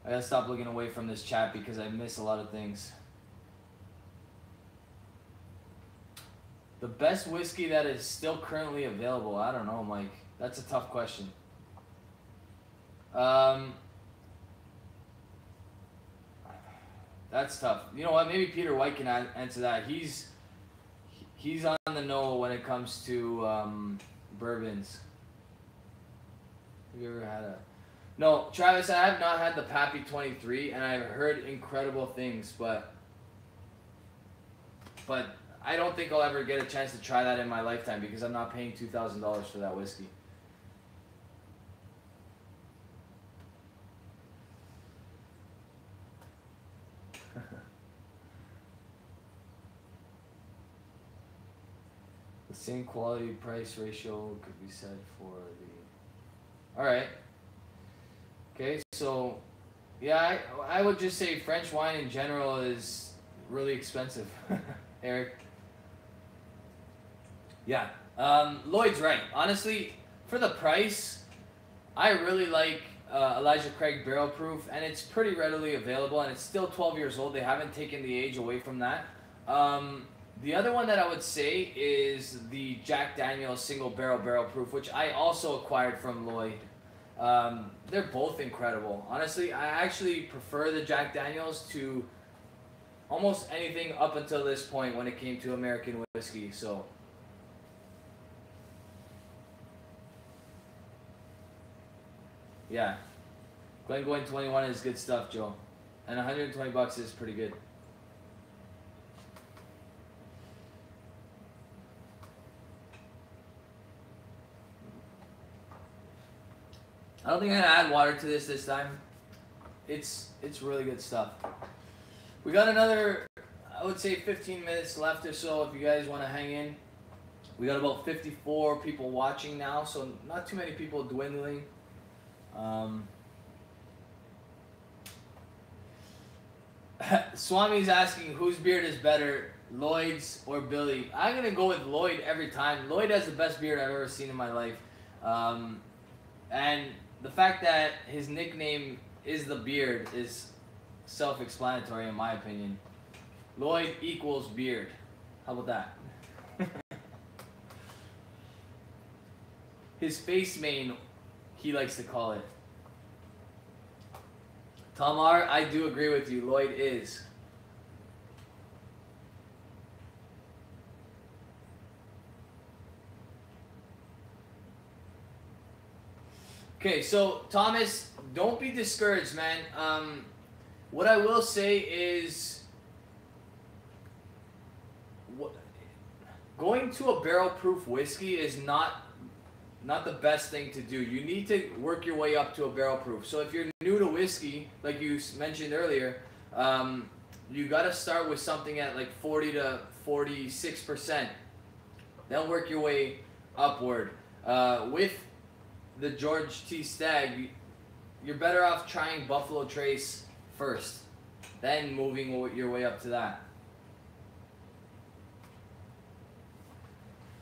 I gotta stop looking away from this chat because I miss a lot of things. The best whiskey that is still currently available, I don't know, Mike. That's a tough question. That's tough. You know what? Maybe Peter White can answer that. He's on the know when it comes to bourbons. Have you ever had a... No, Travis, I have not had the Pappy 23, and I've heard incredible things, but I don't think I'll ever get a chance to try that in my lifetime because I'm not paying $2,000 for that whiskey. The same quality price ratio could be said for the... Alright. Okay, so yeah, I would just say French wine in general is really expensive. Eric. Yeah, Lloyd's right. Honestly, for the price, I really like Elijah Craig Barrel Proof, and it's pretty readily available, and it's still 12 years old. They haven't taken the age away from that. The other one that I would say is the Jack Daniel's Single Barrel Proof, which I also acquired from Lloyd. They're both incredible. Honestly, I actually prefer the Jack Daniel's to almost anything up until this point when it came to American whiskey. So, yeah, Glengoyne 21 is good stuff, Joe, and 120 bucks is pretty good. I don't think I'm gonna add water to this time. It's really good stuff. We got another, I would say 15 minutes left or so if you guys want to hang in. We got about 54 people watching now, so not too many people dwindling. Swami's asking whose beard is better, Lloyd's or Billy. I'm gonna go with Lloyd every time. Lloyd has the best beard I've ever seen in my life, and the fact that his nickname is the Beard is self-explanatory in my opinion. Lloyd equals beard. How about that? His face mane, he likes to call it. Tamar, I do agree with you. Lloyd is. Okay, so Thomas, don't be discouraged, man. What I will say is, going to a barrel-proof whiskey is not the best thing to do. You need to work your way up to a barrel-proof. So if you're new to whiskey, like you mentioned earlier, you got to start with something at like 40 to 46%. Then work your way upward. With the George T. Stagg, you're better off trying Buffalo Trace first, then moving your way up to that.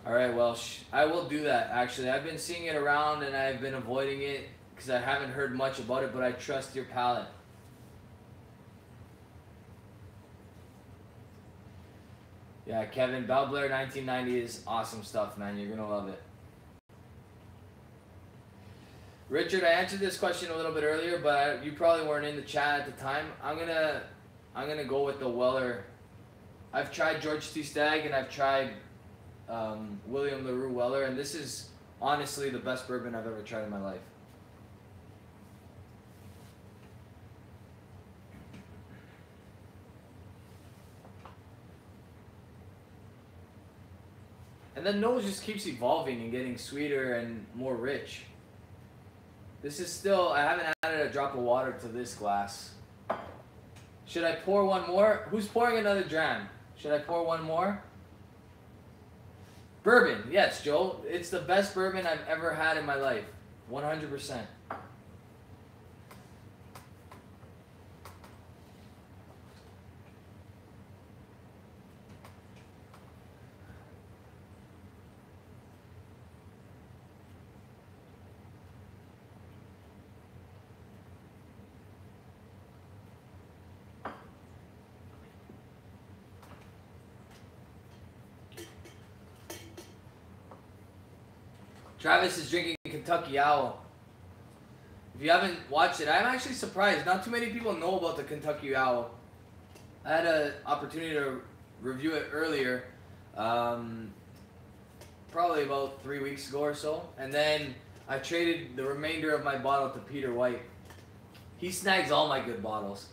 Alright, well, I will do that, actually. I've been seeing it around and I've been avoiding it because I haven't heard much about it, but I trust your palate. Yeah, Kevin, Bell Blair 1990 is awesome stuff, man. You're going to love it. Richard, I answered this question a little bit earlier, but you probably weren't in the chat at the time. I'm gonna go with the Weller. I've tried George T. Stagg and I've tried William Larue Weller, and this is honestly the best bourbon I've ever tried in my life. And the nose just keeps evolving and getting sweeter and more rich. This is still, I haven't added a drop of water to this glass. Should I pour one more? Who's pouring another dram? Should I pour one more? Bourbon, yes, Joe. It's the best bourbon I've ever had in my life. 100%. Travis is drinking Kentucky Owl. If you haven't watched it, I'm actually surprised. Not too many people know about the Kentucky Owl. I had an opportunity to review it earlier, probably about 3 weeks ago or so. And then I traded the remainder of my bottle to Peter White. He snags all my good bottles.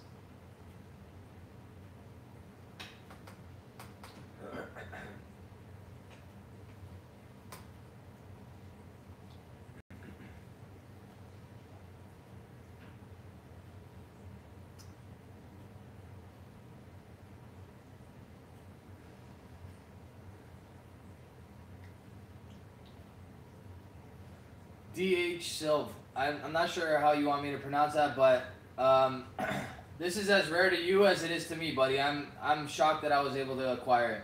DH Silv. I'm not sure how you want me to pronounce that, but this is as rare to you as it is to me, buddy. I'm shocked that I was able to acquire it.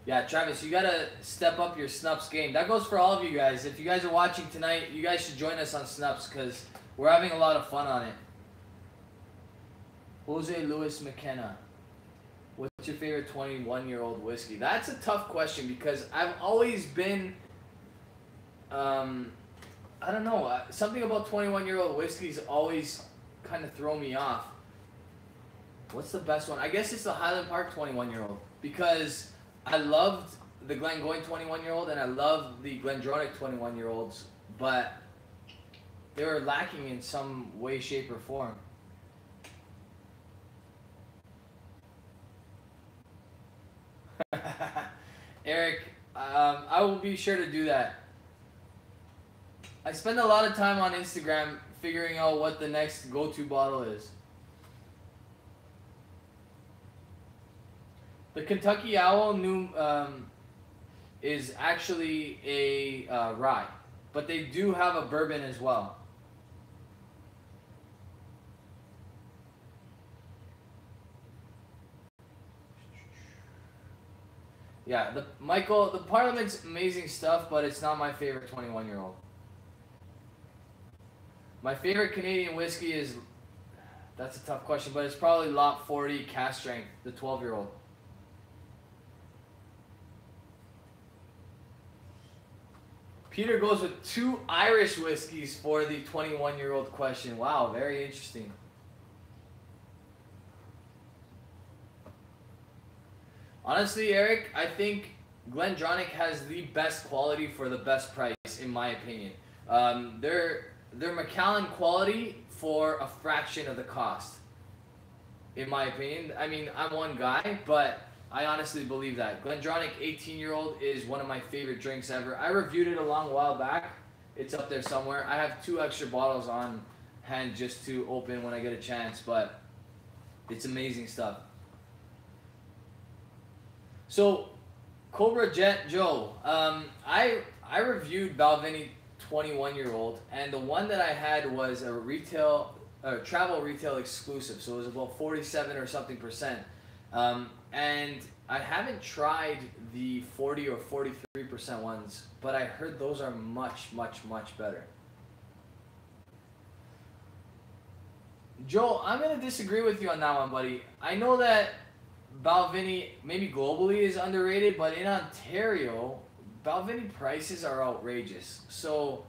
Yeah, Travis, you gotta step up your Snups game. That goes for all of you guys. If you guys are watching tonight, you guys should join us on Snups because we're having a lot of fun on it. Jose Luis McKenna. What's your favorite 21-year-old whiskey? That's a tough question because I've always been... I don't know. Something about 21-year-old whiskeys always kind of throw me off. What's the best one? I guess it's the Highland Park 21-year-old because I loved the Glengoyne 21-year-old and I loved the Glendronach 21-year-olds, but they were lacking in some way, shape, or form. Eric, I will be sure to do that. I spend a lot of time on Instagram figuring out what the next go-to bottle is. The Kentucky Owl is actually a rye, but they do have a bourbon as well. Yeah, Michael, the Parliament's amazing stuff, but it's not my favorite 21-year-old. My favorite Canadian whiskey is, that's a tough question, but it's probably Lot 40 Cask Strength, the 12-year-old. Peter goes with 2 Irish whiskeys for the 21-year-old question. Wow, very interesting. Honestly, Eric, I think Glendronach has the best quality for the best price, in my opinion. They're Macallan quality for a fraction of the cost, in my opinion. I mean, I'm one guy, but I honestly believe that. Glendronach 18-year-old is one of my favorite drinks ever. I reviewed it a long while back. It's up there somewhere. I have 2 extra bottles on hand just to open when I get a chance, but it's amazing stuff. So, Cobra Jet Joe, I reviewed Balvenie 21-year-old, and the one that I had was a travel retail exclusive, so it was about 47 or something percent. And I haven't tried the 40 or 43% ones, but I heard those are much, much, much better. Joel, I'm going to disagree with you on that one, buddy. I know that Balvenie, maybe globally, is underrated, but in Ontario, Balvenie prices are outrageous. So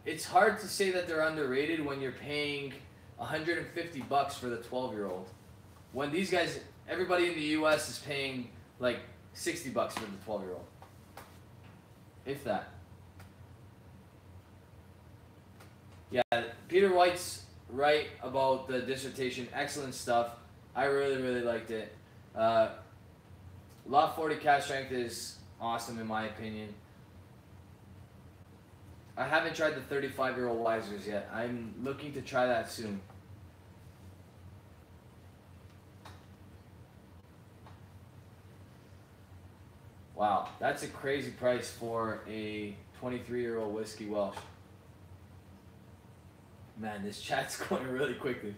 it's hard to say that they're underrated when you're paying $150 for the 12-year-old. When these guys, everybody in the U.S. is paying like $60 for the 12-year-old. If that. Yeah, Peter White's right about the dissertation. Excellent stuff. I really, really liked it. Lot 40 cast strength is awesome in my opinion. I haven't tried the 35-year-old Wisers yet. I'm looking to try that soon. Wow, that's a crazy price for a 23-year-old whiskey Welsh. Man, this chat's going really quickly.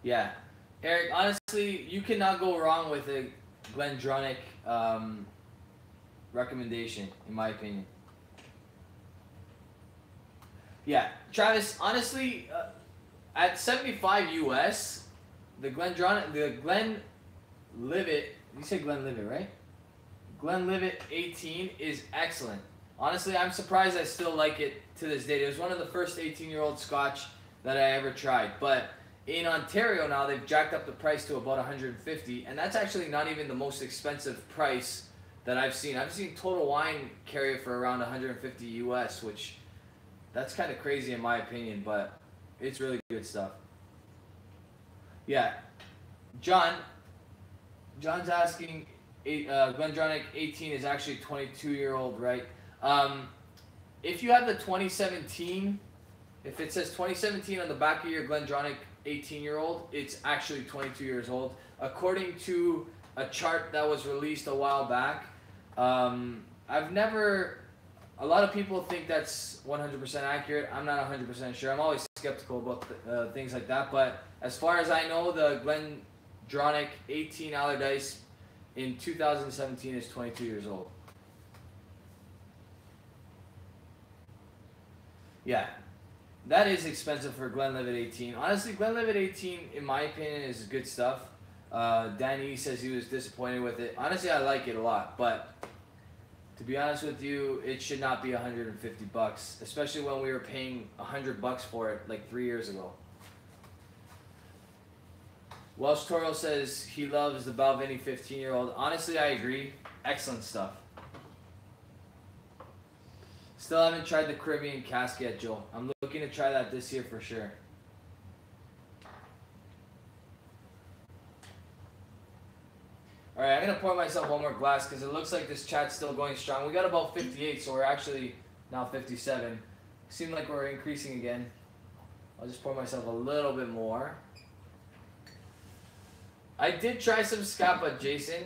Yeah, Eric, honestly, you cannot go wrong with a Glendronach recommendation, in my opinion. Yeah, Travis, honestly, at 75 US, the Glendronach, the Glenlivet, you said Glenlivet, right? Glenlivet 18 is excellent. Honestly, I'm surprised I still like it to this date. It was one of the first 18-year-old Scotch that I ever tried. But in Ontario now, they've jacked up the price to about 150, and that's actually not even the most expensive price that I've seen. I've seen Total Wine carry it for around 150 US, which that's kind of crazy in my opinion, but it's really good stuff. Yeah, John's asking, Glendronach 18 is actually 22-year-old, right? If you have the 2017, if it says 2017 on the back of your Glendronach 18-year-old, it's actually 22 years old. According to a chart that was released a while back, a lot of people think that's 100% accurate. I'm not 100% sure. I'm always skeptical about things like that. But as far as I know, the Glendronach 18 Allardyce in 2017 is 22 years old. Yeah, that is expensive for Glenlivet 18. Honestly, Glenlivet 18, in my opinion, is good stuff. Danny says he was disappointed with it. Honestly, I like it a lot, but to be honest with you, it should not be 150 bucks, especially when we were paying 100 bucks for it like 3 years ago. Welsh Toro says he loves the Balvenie 15-year-old. Honestly, I agree. Excellent stuff. Still haven't tried the Caribbean cask yet, Joe. I'm looking to try that this year for sure. Alright, I'm going to pour myself one more glass because it looks like this chat's still going strong. We got about 58, so we're actually now 57. Seems like we're increasing again. I'll just pour myself a little bit more. I did try some Scapa, Jason.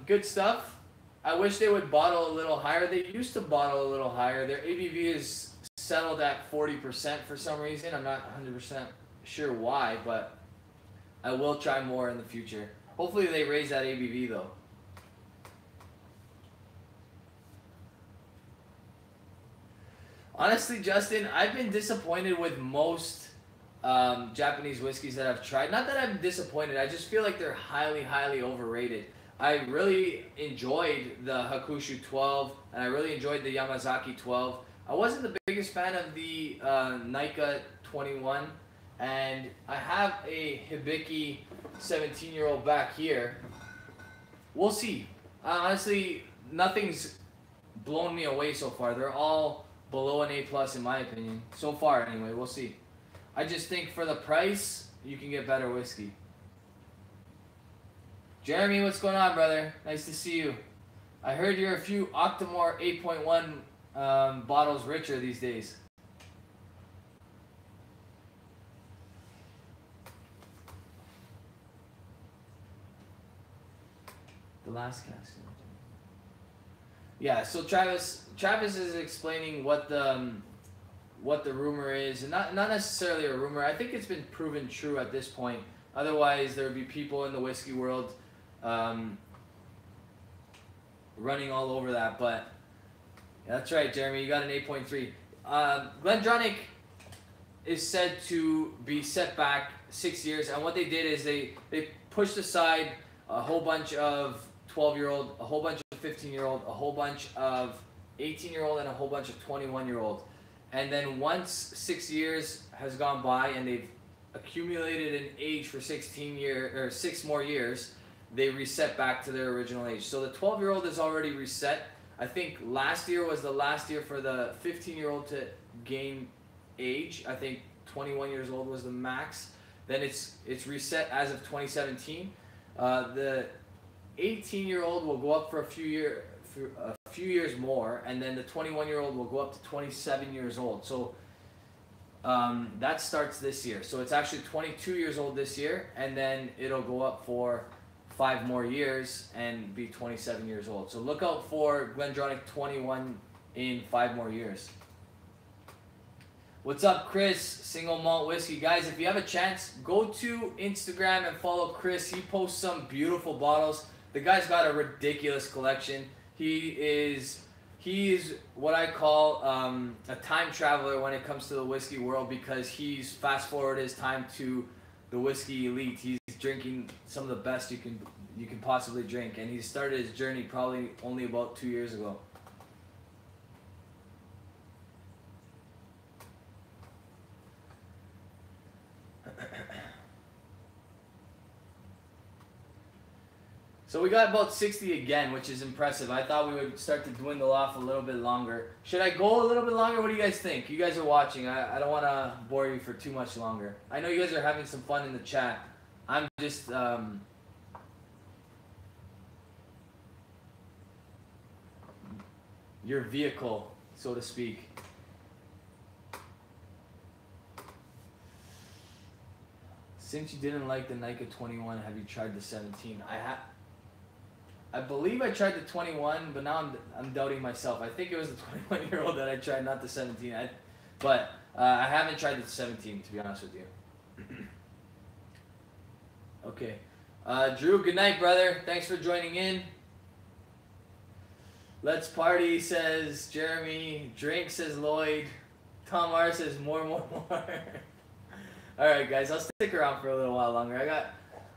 Good stuff. I wish they would bottle a little higher. They used to bottle a little higher. Their ABV is settled at 40% for some reason. I'm not 100% sure why, but I will try more in the future. Hopefully they raise that ABV though. Honestly, Justin, I've been disappointed with most Japanese whiskeys that I've tried. Not that I'm disappointed, I just feel like they're highly, highly overrated. I really enjoyed the Hakushu 12, and I really enjoyed the Yamazaki 12. I wasn't the biggest fan of the Nika 21, and I have a Hibiki 17-year-old back here. We'll see. Honestly, nothing's blown me away so far. They're all below an A+ in my opinion. So far, anyway. We'll see. I just think for the price, you can get better whiskey. Jeremy, what's going on, brother? Nice to see you. I heard you're a few Octomore 8.1 bottles richer these days. The last cast. Yeah, so Travis is explaining what the rumor is, and not necessarily a rumor. I think it's been proven true at this point. Otherwise, there would be people in the whiskey world running all over that. But yeah, that's right, Jeremy. You got an 8.3. Glendronach is said to be set back 6 years, and what they did is they pushed aside a whole bunch of 12-year-old, a whole bunch of 15-year-old, a whole bunch of 18-year-old, and a whole bunch of 21-year-old. And then once 6 years has gone by and they've accumulated an age for 6 more years, they reset back to their original age. So the 12-year-old is already reset. I think last year was the last year for the 15-year-old to gain age. I think 21 years old was the max. Then it's reset as of 2017. The 18-year-old will go up for a few years more, and then the 21-year-old will go up to 27 years old. So that starts this year. So it's actually 22 years old this year, and then it'll go up for 5 more years and be 27 years old. So look out for Glendronach 21 in 5 more years. What's up, Chris? Single Malt Whiskey. Guys, if you have a chance, go to Instagram and follow Chris. He posts some beautiful bottles. The guy's got a ridiculous collection. He is what I call a time traveler when it comes to the whiskey world, because he's fast forwarded his time to the whiskey elite. He's drinking some of the best you can possibly drink, and he started his journey probably only about 2 years ago. So we got about 60 again, which is impressive. I thought we would start to dwindle off a little bit longer. Should I go a little bit longer? What do you guys think? You guys are watching. I don't want to bore you for too much longer. I know you guys are having some fun in the chat. I'm just... your vehicle, so to speak. Since you didn't like the Nika 21, have you tried the 17? I believe I tried the 21, but now I'm doubting myself. I think it was the 21-year-old that I tried, not the 17. But I haven't tried the 17, to be honest with you. Okay. Drew, good night, brother. Thanks for joining in. Let's party, says Jeremy. Drink, says Lloyd. Tom R says more. Alright, guys, I'll stick around for a little while longer.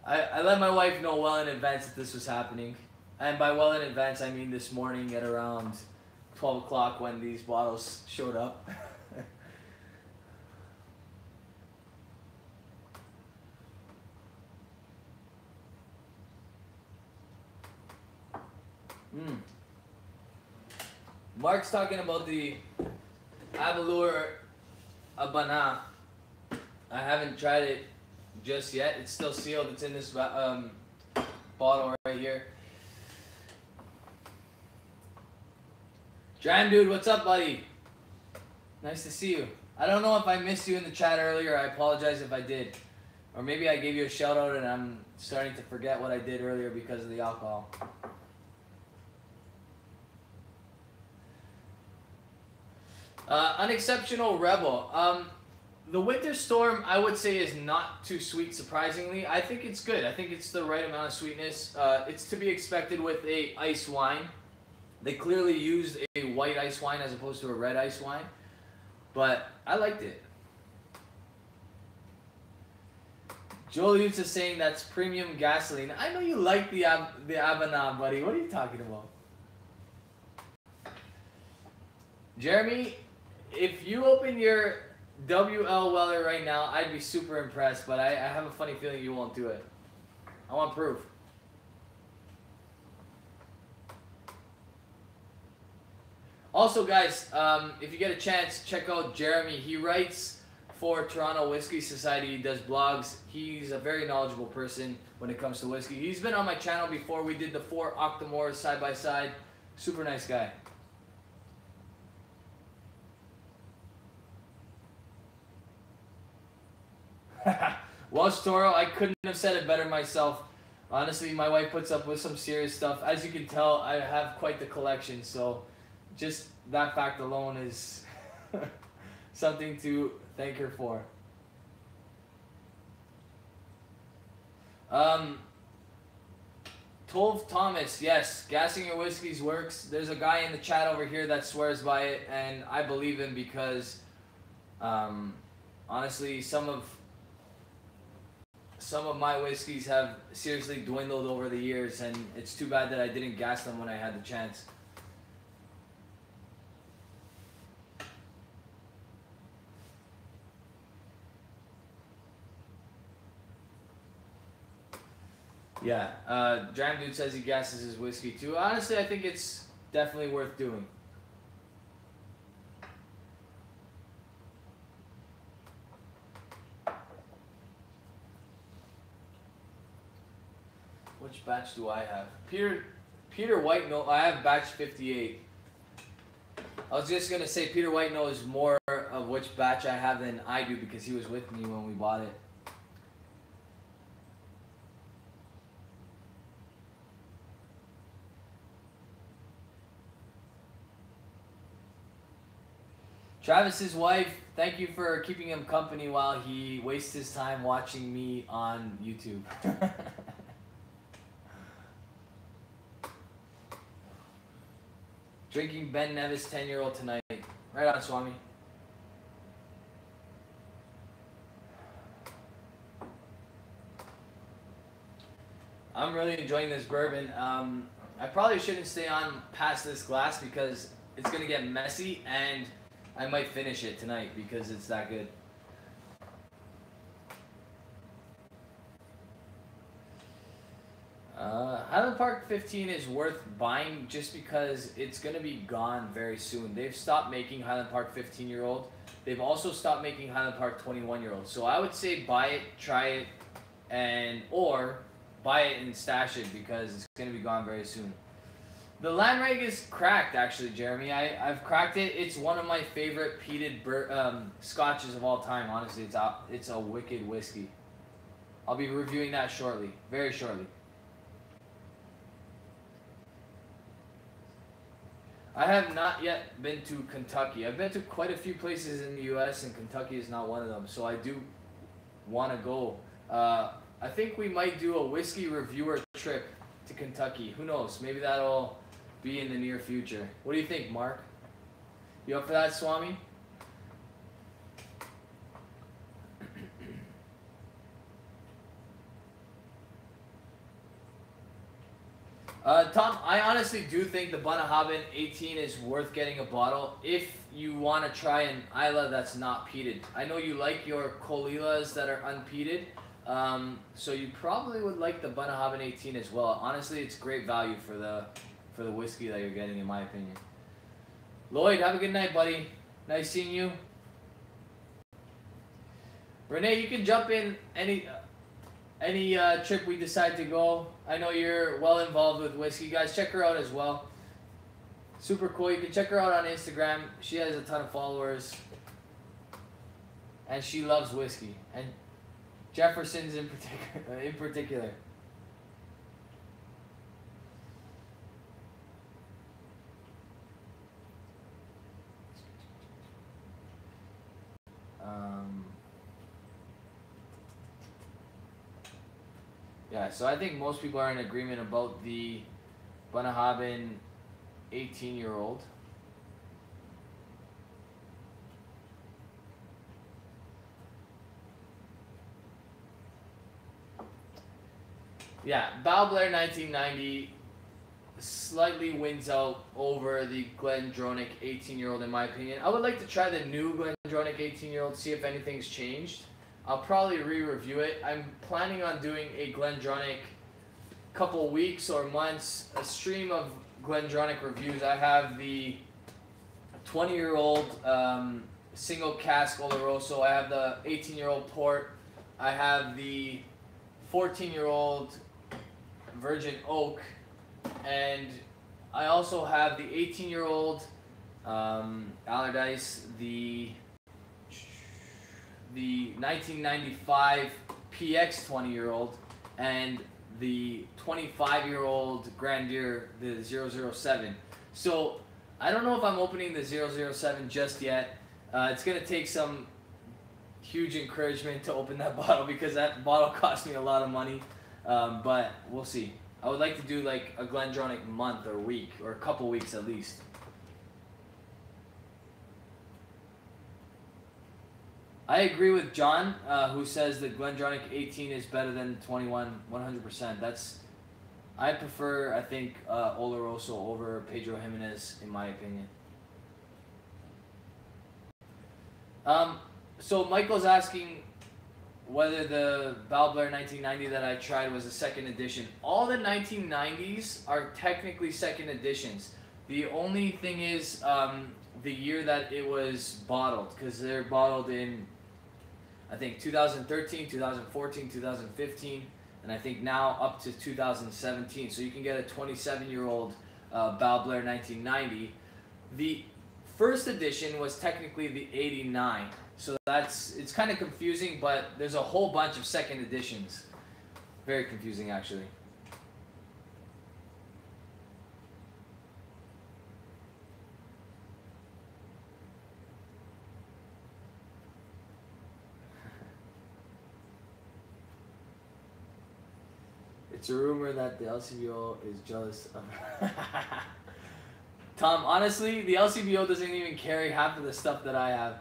I let my wife know well in advance that this was happening. And by well in advance, I mean this morning at around 12 o'clock when these bottles showed up. Mark's talking about the Avalur Abana. I haven't tried it just yet. It's still sealed. It's in this bottle right here. Dram Dude, what's up, buddy? Nice to see you. I don't know if I missed you in the chat earlier. I apologize if I did. Or maybe I gave you a shout out and I'm starting to forget what I did earlier because of the alcohol. Unexceptional Rebel. The Winter Storm, I would say, is not too sweet, surprisingly. I think it's good. I think it's the right amount of sweetness. It's to be expected with a ice wine. They clearly used a white ice wine as opposed to a red ice wine. But I liked it. Joel Utz is saying that's premium gasoline. I know you like the Abana, buddy. What are you talking about? Jeremy, if you open your WL Weller right now, I'd be super impressed, but I have a funny feeling you won't do it. I want proof. Also, guys, if you get a chance, check out Jeremy. He writes for Toronto Whiskey Society. He does blogs. He's a very knowledgeable person when it comes to whiskey. He's been on my channel before. We did the 4 Octomores side by side. Super nice guy. Welsh Toro, I couldn't have said it better myself. Honestly, my wife puts up with some serious stuff. As you can tell, I have quite the collection, so just that fact alone is something to thank her for. Tolv Thomas, yes, gassing your whiskeys works. There's a guy in the chat over here that swears by it, and I believe him because honestly, some of my whiskeys have seriously dwindled over the years, and it's too bad that I didn't gas them when I had the chance. Yeah, Dram Dude says he gasses his whiskey too. Honestly, I think it's definitely worth doing. batch do I have? Peter White, no, I have batch 58. I was just gonna say Peter White knows more of which batch I have than I do because he was with me when we bought it. Travis's wife, thank you for keeping him company while he wastes his time watching me on YouTube. Drinking Ben Nevis 10-year-old tonight. Right on, Swami. I'm really enjoying this bourbon. I probably shouldn't stay on past this glass because it's going to get messy, and I might finish it tonight because it's that good. Highland Park 15 is worth buying just because it's going to be gone very soon. They've stopped making Highland Park 15-year-old. They've also stopped making Highland Park 21-year-old. So I would say buy it, try it, or buy it and stash it because it's going to be gone very soon. The Landrag is cracked, actually, Jeremy. I've cracked it. It's one of my favorite peated scotches of all time. Honestly, it's a wicked whiskey. I'll be reviewing that shortly, very shortly. I have not yet been to Kentucky. I've been to quite a few places in the U.S. and Kentucky is not one of them. So I do want to go. I think we might do a whiskey reviewer trip to Kentucky. Who knows? Maybe that'll be in the near future. What do you think, Mark? You up for that, Swami? Tom, I honestly do think the Bunnahabhain 18 is worth getting a bottle if you want to try an Isla that's not peated. I know you like your Kolilas that are unpeated, so you probably would like the Bunnahabhain 18 as well. Honestly, it's great value for the whiskey that you're getting, in my opinion. Lloyd, have a good night, buddy. Nice seeing you. Renee, you can jump in any trip we decide to go. I know you're well involved with whiskey. Guys, check her out as well. Super cool. You can check her out on Instagram. She has a ton of followers. And she loves whiskey. And Jefferson's in particular. Yeah, so I think most people are in agreement about the Bunnahabhain 18-year-old. Yeah, Bow Blair 1990 slightly wins out over the Glendronach 18-year-old in my opinion. I would like to try the new Glendronach 18-year-old, see if anything's changed. I'll probably re-review it. I'm planning on doing a Glendronach couple weeks or months, a stream of Glendronach reviews. I have the 20-year-old single cask Oloroso. I have the 18-year-old port. I have the 14-year-old Virgin Oak. And I also have the 18-year-old Allardyce, the 1995 PX 20-year-old, and the 25-year-old Grandier, the 007. So I don't know if I'm opening the 007 just yet. It's going to take some huge encouragement to open that bottle because that bottle cost me a lot of money. But we'll see. I would like to do like a Glendronach month or week or a couple weeks at least. I agree with John, who says that Glendronach 18 is better than 21, 100%. I prefer, I think, Oloroso over Pedro Jimenez, in my opinion. So Michael's asking whether the Bow Blair 1990 that I tried was a second edition. All the 1990s are technically second editions. The only thing is the year that it was bottled, because they're bottled in, I think, 2013, 2014, 2015, and I think now up to 2017. So you can get a 27-year-old Balblair 1990. The first edition was technically the 89. So it's kind of confusing, but there's a whole bunch of second editions. Very confusing, actually. It's a rumor that the LCBO is jealous of Tom, honestly, the LCBO doesn't even carry half of the stuff that I have.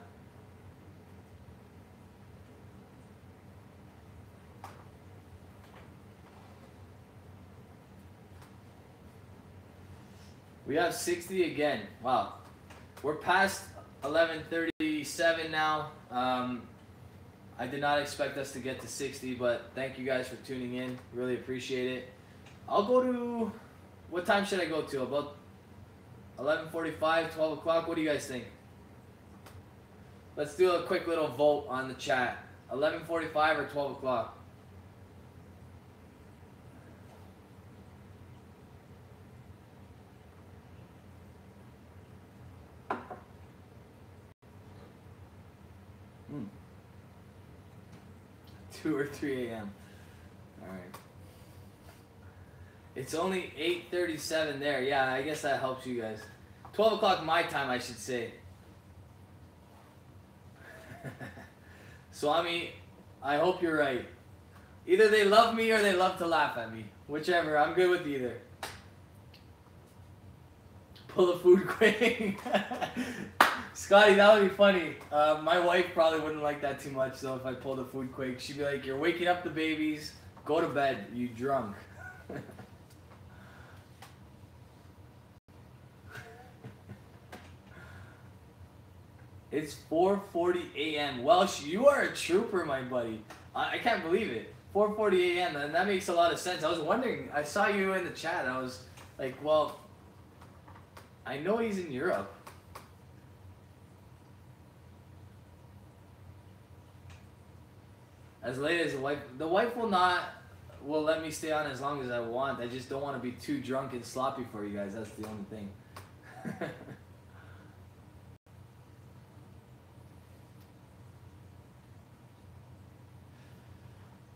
We have 60 again. Wow. We're past 11:37 now. I did not expect us to get to 60, but thank you guys for tuning in. Really appreciate it. I'll go to... What time should I go to? About 11:45, 12 o'clock? What do you guys think? Let's do a quick little vote on the chat. 11:45 or 12 o'clock? Hmm. 2 or 3 a.m. Alright. It's only 8:37 there. Yeah, I guess that helps you guys. 12 o'clock my time, I should say. Swami, I hope you're right. Either they love me or they love to laugh at me. Whichever, I'm good with either. Pull the food quick. Scotty, that would be funny. My wife probably wouldn't like that too much, though, if I pulled the food quick. She'd be like, you're waking up the babies. Go to bed, you drunk. It's 4:40 a.m. Welsh, you are a trooper, my buddy. I can't believe it. 4:40 a.m. and that makes a lot of sense. I was wondering, I saw you in the chat. I was like, well, I know he's in Europe. As late as the wife will let me stay on as long as I want. I just don't want to be too drunk and sloppy for you guys. That's the only thing.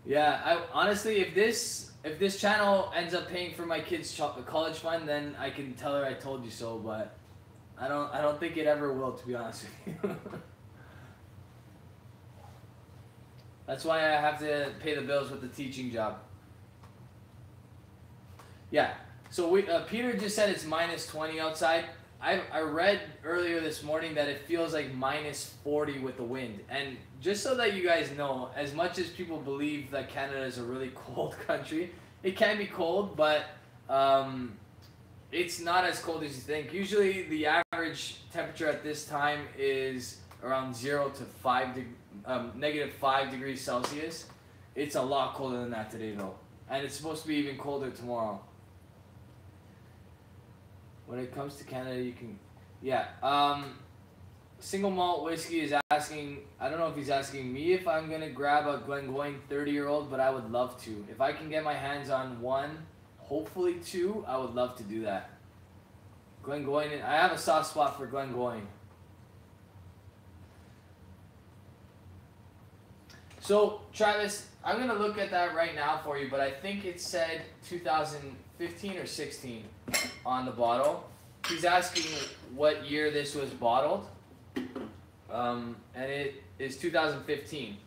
Yeah, honestly, if this channel ends up paying for my kids' college fund, then I can tell her I told you so. But I don't think it ever will, to be honest with you. That's why I have to pay the bills with the teaching job. Yeah. So Peter just said it's minus 20 outside. I read earlier this morning that it feels like minus 40 with the wind. And just so that you guys know, as much as people believe that Canada is a really cold country, it can be cold, but it's not as cold as you think. Usually the average temperature at this time is around 0 to negative 5 degrees Celsius. It's a lot colder than that today, though. And it's supposed to be even colder tomorrow. When it comes to Canada, you can... Yeah. Single malt whiskey is asking... I don't know if he's asking me if I'm going to grab a Glengoyne 30-year-old, but I would love to. If I can get my hands on one, hopefully two, I would love to do that. Glengoyne... I have a soft spot for Glengoyne. So, Travis, I'm going to look at that right now for you, but I think it said 2015 or 16 on the bottle. He's asking what year this was bottled, and it is 2015.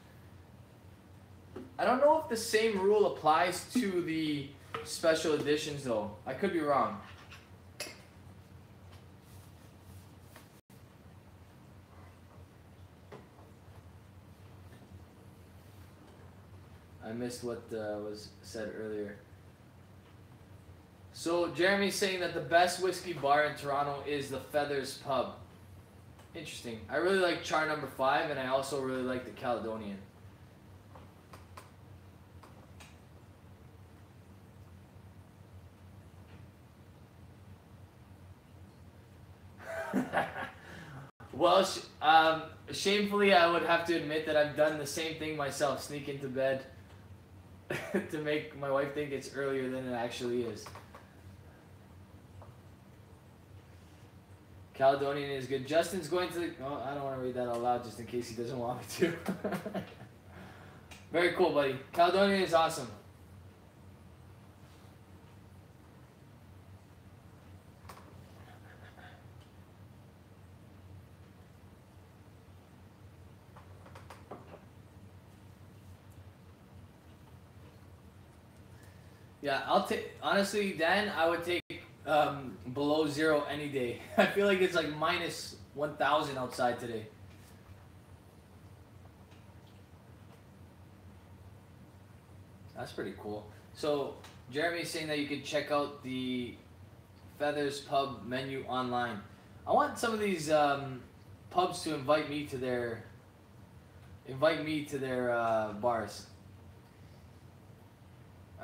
I don't know if the same rule applies to the special editions, though. I could be wrong. I missed what was said earlier. So Jeremy's saying that the best whiskey bar in Toronto is the Feathers Pub. Interesting. I really like Char Number 5, and I also really like the Caledonian. Well, shamefully, I would have to admit that I've done the same thing myself, sneak into bed. to make my wife think it's earlier than it actually is. Caledonian is good. Justin's going to the... Oh, I don't want to read that out loud just in case he doesn't want me to. Very cool, buddy. Caledonian is awesome. Yeah, I'll take... Honestly, Dan, I would take below 0 any day. I feel like it's like minus 1,000 outside today. That's pretty cool. So Jeremy's saying that you can check out the Feathers Pub menu online. I want some of these pubs to invite me to their bars.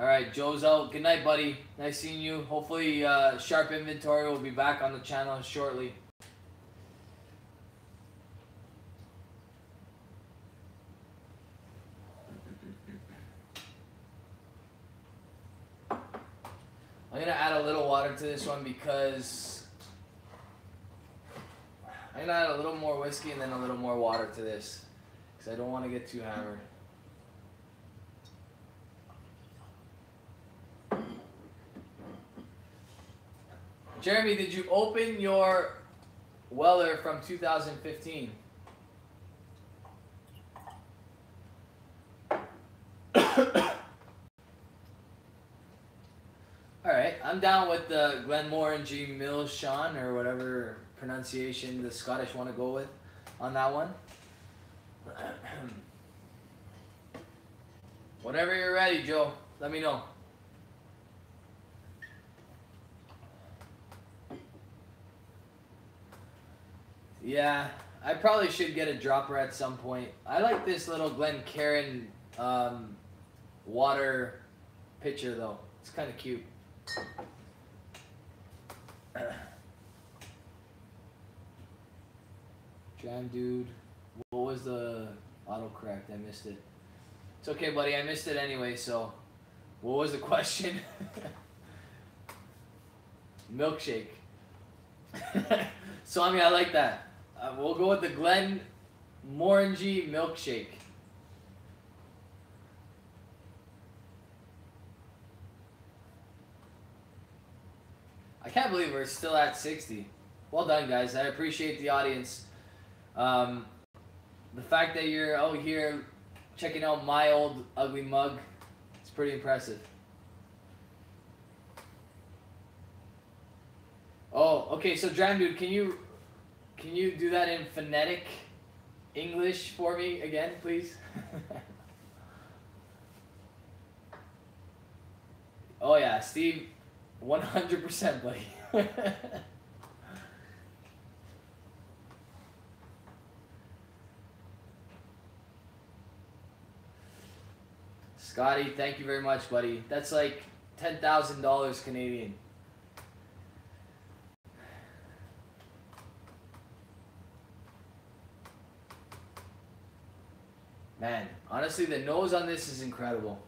All right, Joe's out. Good night, buddy. Nice seeing you. Hopefully, Sharp Inventory will be back on the channel shortly. I'm gonna add a little water to this one because I'm gonna add a little more whiskey and then a little more water to this because I don't want to get too hammered. Jeremy, did you open your Weller from 2015? Alright, I'm down with the Glenmorangie Milshawn or whatever pronunciation the Scottish want to go with on that one. Whenever you're ready, Joe, let me know. Yeah, I probably should get a dropper at some point. I like this little Glencairn water pitcher though. It's kind of cute. Jam dude, what was the autocorrect? I missed it. It's okay, buddy. I missed it anyway. So, what was the question? Milkshake. So I mean, I like that. We'll go with the Glenmorangie milkshake. I can't believe we're still at 60. Well done, guys. I appreciate the audience. The fact that you're out here checking out my old ugly mug, it's pretty impressive. Oh, okay. So, Dram Dude, can you do that in phonetic English for me again, please? Oh yeah, Steve, 100%, buddy. Scotty, thank you very much, buddy. That's like $10,000 Canadian. Man, honestly, the nose on this is incredible.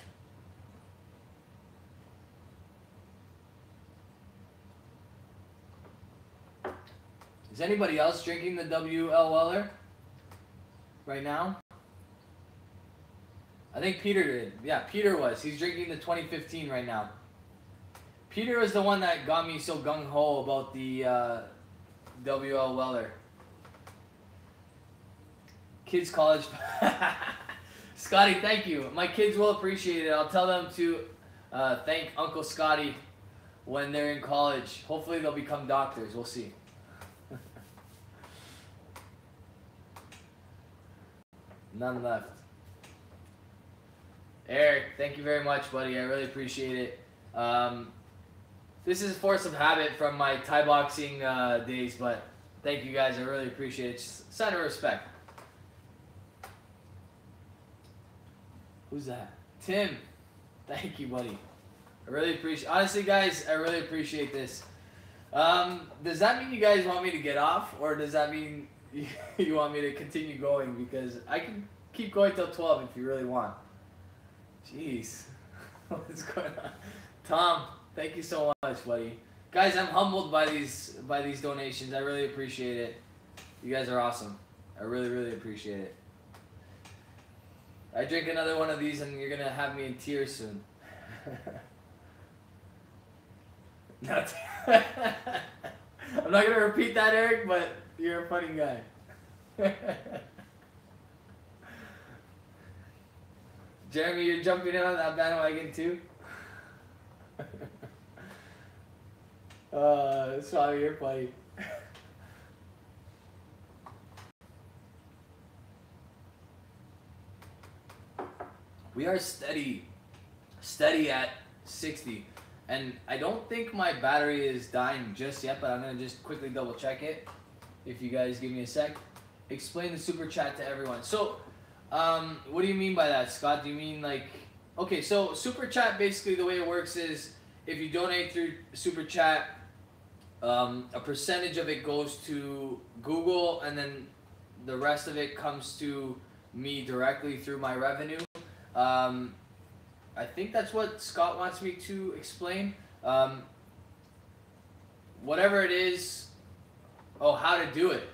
Is anybody else drinking the W.L. Weller right now? I think Peter did. Yeah, Peter was. He's drinking the 2015 right now. Peter was the one that got me so gung-ho about the W.L. Weller. Kids college. Scotty, thank you. My kids will appreciate it. I'll tell them to thank Uncle Scotty when they're in college. Hopefully they'll become doctors. We'll see. None left. Eric, thank you very much, buddy. I really appreciate it. This is a force of habit from my Thai boxing days, but thank you guys. I really appreciate it. Just a sign of respect. Who's that? Tim. Thank you, buddy. I really appreciate. Honestly, guys, I really appreciate this. Does that mean you guys want me to get off, or does that mean you want me to continue going? Because I can keep going till 12 if you really want. Jeez. What's going on? Tom, thank you so much, buddy. Guys, I'm humbled by these donations. I really appreciate it. You guys are awesome. I really appreciate it. I drink another one of these and you're gonna have me in tears soon. I'm not gonna repeat that, Eric, but you're a funny guy. Jeremy, you're jumping in on that bandwagon too? Sorry, you're funny. We are steady at 60. And I don't think my battery is dying just yet, but I'm going to just quickly double check it. If you guys give me a sec. Explain the super chat to everyone. So, what do you mean by that, Scott? Do you mean like... Okay, so super chat, basically the way it works is if you donate through super chat, a percentage of it goes to Google and then the rest of it comes to me directly through my revenue. I think that's what Scott wants me to explain. Whatever it is, how to do it.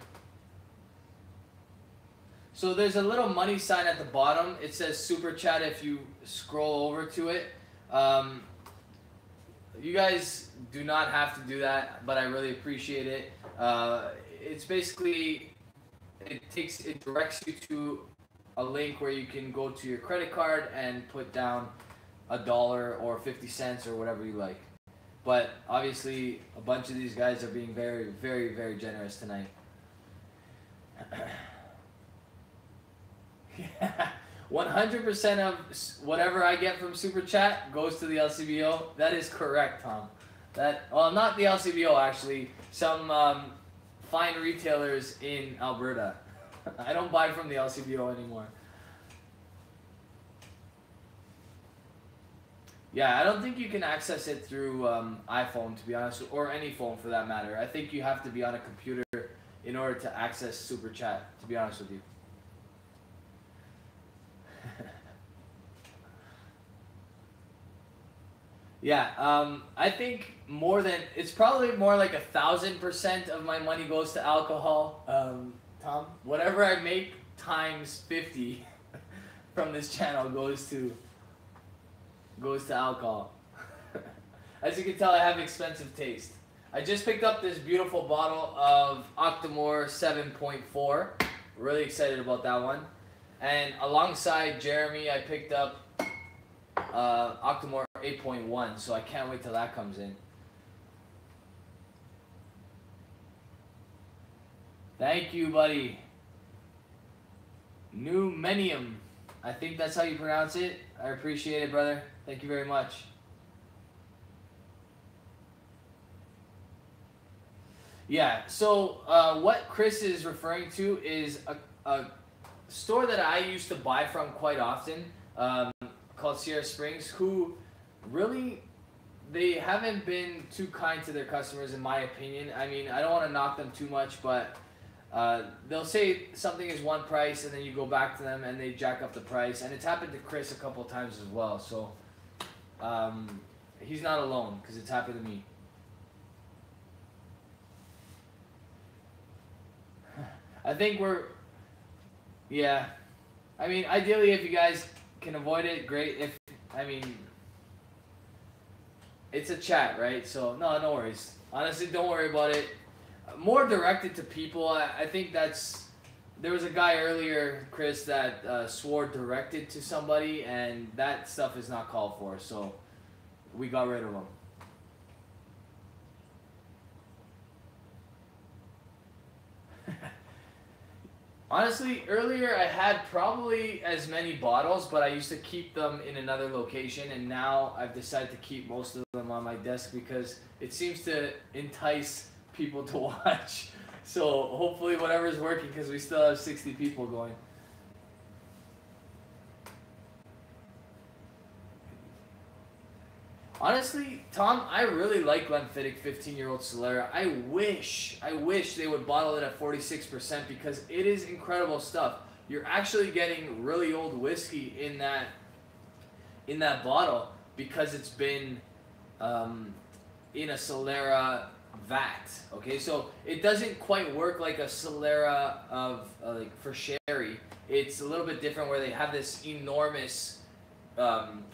So there's a little money sign at the bottom. It says super chat if you scroll over to it. You guys do not have to do that, but I really appreciate it. It's basically, it directs you to a link where you can go to your credit card and put down $1 or 50 cents or whatever you like. But obviously, a bunch of these guys are being very generous tonight. Yeah, 100% of whatever I get from Super Chat goes to the LCBO. That is correct, Tom. Well, not the LCBO actually. Some fine retailers in Alberta. I don't buy from the LCBO anymore. Yeah, I don't think you can access it through iPhone, to be honest, or any phone for that matter. I think you have to be on a computer in order to access Super Chat, to be honest with you. Yeah, I think it's probably more like 1,000% of my money goes to alcohol. Tom, whatever I make times 50 from this channel goes to alcohol. As you can tell, I have expensive taste. I just picked up this beautiful bottle of Octomore 7.4. Really excited about that one. And alongside Jeremy, I picked up Octomore 8.1, so I can't wait till that comes in. Thank you, buddy. Numenium. I think that's how you pronounce it. I appreciate it, brother. Thank you very much. Yeah, so what Chris is referring to is a store that I used to buy from quite often, called Sierra Springs, who really, they haven't been too kind to their customers, in my opinion. I mean, I don't want to knock them too much, but they'll say something is one price and then you go back to them and they jack up the price. And it's happened to Chris a couple of times as well. So he's not alone because it's happened to me. I think yeah. I mean, ideally if you guys can avoid it, great. It's a chat, right? So no worries. Honestly, don't worry about it. More directed to people. I think there was a guy earlier, Chris, that swore directed to somebody, and that stuff is not called for, so we got rid of him. Honestly, earlier I had probably as many bottles, but I used to keep them in another location, and now I've decided to keep most of them on my desk because it seems to entice people to watch. So hopefully whatever's working, because we still have 60 people going. Honestly, Tom, I really like Glenfiddich 15-year-old Solera. I wish they would bottle it at 46% because it is incredible stuff. You're actually getting really old whiskey in that bottle, because it's been in a Solera vat. Okay, so it doesn't quite work like a Solera of like for sherry. It's a little bit different where they have this enormous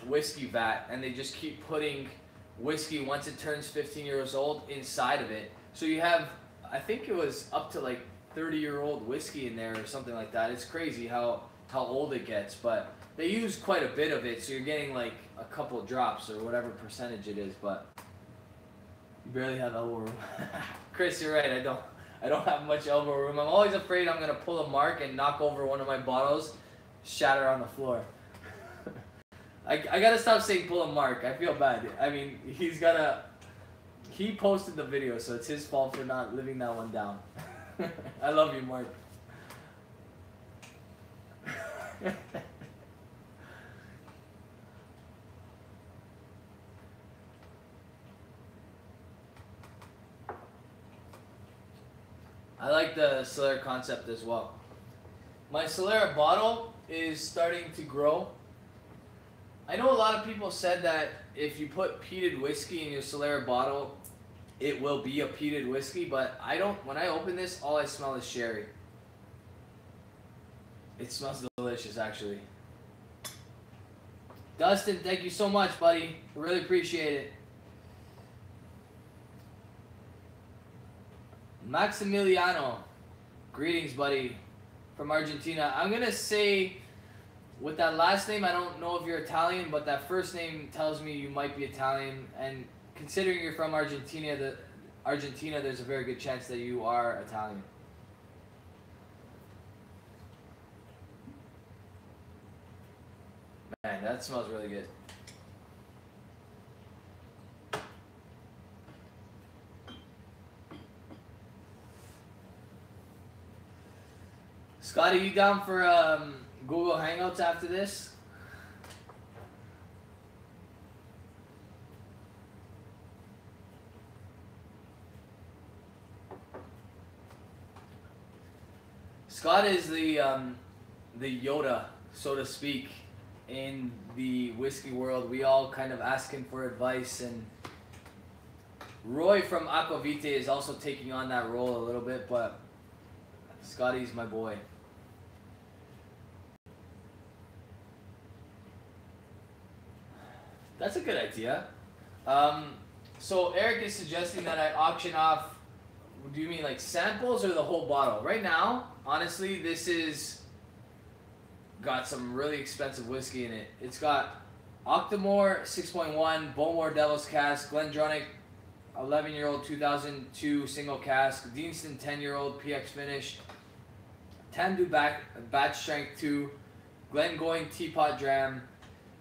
whiskey vat, and they just keep putting whiskey once it turns 15 years old inside of it. So you have, I think it was up to like 30-year-old whiskey in there or something like that. It's crazy how old it gets, but they use quite a bit of it, so you're getting like a couple of drops or whatever percentage it is, but you barely have elbow room. Chris, you're right. I don't have much elbow room. I'm always afraid I'm gonna pull a mark and knock over one of my bottles, shatter on the floor. I gotta stop saying pull a mark. I feel bad. I mean, he posted the video, so it's his fault for not living that one down. I love you, Mark. I like the Solera concept as well. My Solera bottle is starting to grow. I know a lot of people said that if you put peated whiskey in your Solera bottle, it will be a peated whiskey, but I don't. When I open this, all I smell is sherry. It smells delicious, actually. Dustin, thank you so much, buddy. I really appreciate it. Maximiliano, greetings, buddy, from Argentina. I'm gonna say, with that last name, I don't know if you're Italian, but that first name tells me you might be Italian. And considering you're from Argentina, there's a very good chance that you are Italian. Man, that smells really good. Scotty, you down for Google Hangouts after this? Scott is the Yoda, so to speak, in the whiskey world. We all kind of ask him for advice, and Roy from Aquavite is also taking on that role a little bit, but Scotty's my boy. That's a good idea. So Eric is suggesting that I auction off, do you mean like samples or the whole bottle? Right now, honestly, this is got some really expensive whiskey in it. It's got Octomore 6.1, Bowmore Devil's Cask, Glendronach 11-year-old 2002 single cask, Deanston 10-year-old PX finish, Tandu batch strength 2, Glengoyne Teapot Dram,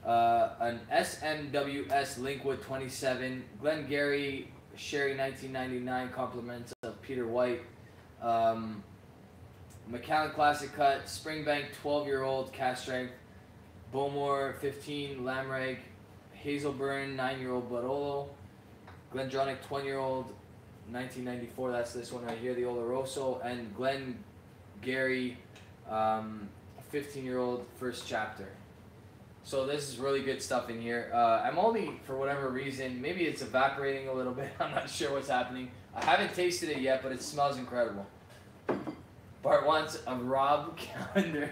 an SMWS Linkwood 27, Glengarry Sherry 1999 compliments of Peter White, Macallan Classic Cut, Springbank 12-year-old cast strength, Bowmore 15 Lamreg, Hazelburn 9-year-old Barolo, Glendronach 20-year-old 1994, that's this one right here, the Oloroso, and Glengarry 15-year-old first chapter. So this is really good stuff in here. I'm only, for whatever reason, maybe it's evaporating a little bit. I'm not sure what's happening. I haven't tasted it yet, but it smells incredible. Bart wants a Rob calendar.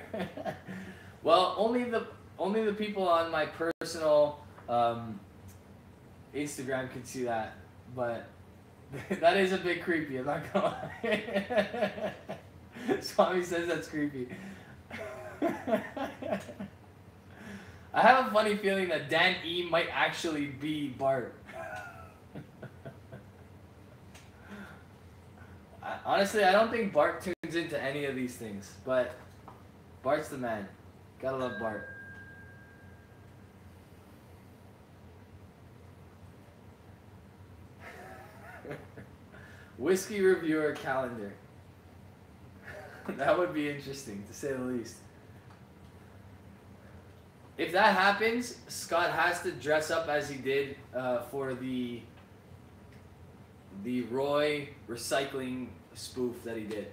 Well, only the people on my personal Instagram can see that, but that is a bit creepy. I'm not gonna lie. Swami says that's creepy. I have a funny feeling that Dan E might actually be Bart. Honestly, I don't think Bart tunes into any of these things, but Bart's the man. Gotta love Bart. Whiskey reviewer calendar. That would be interesting, to say the least. If that happens, Scott has to dress up as he did for the Roy recycling spoof that he did.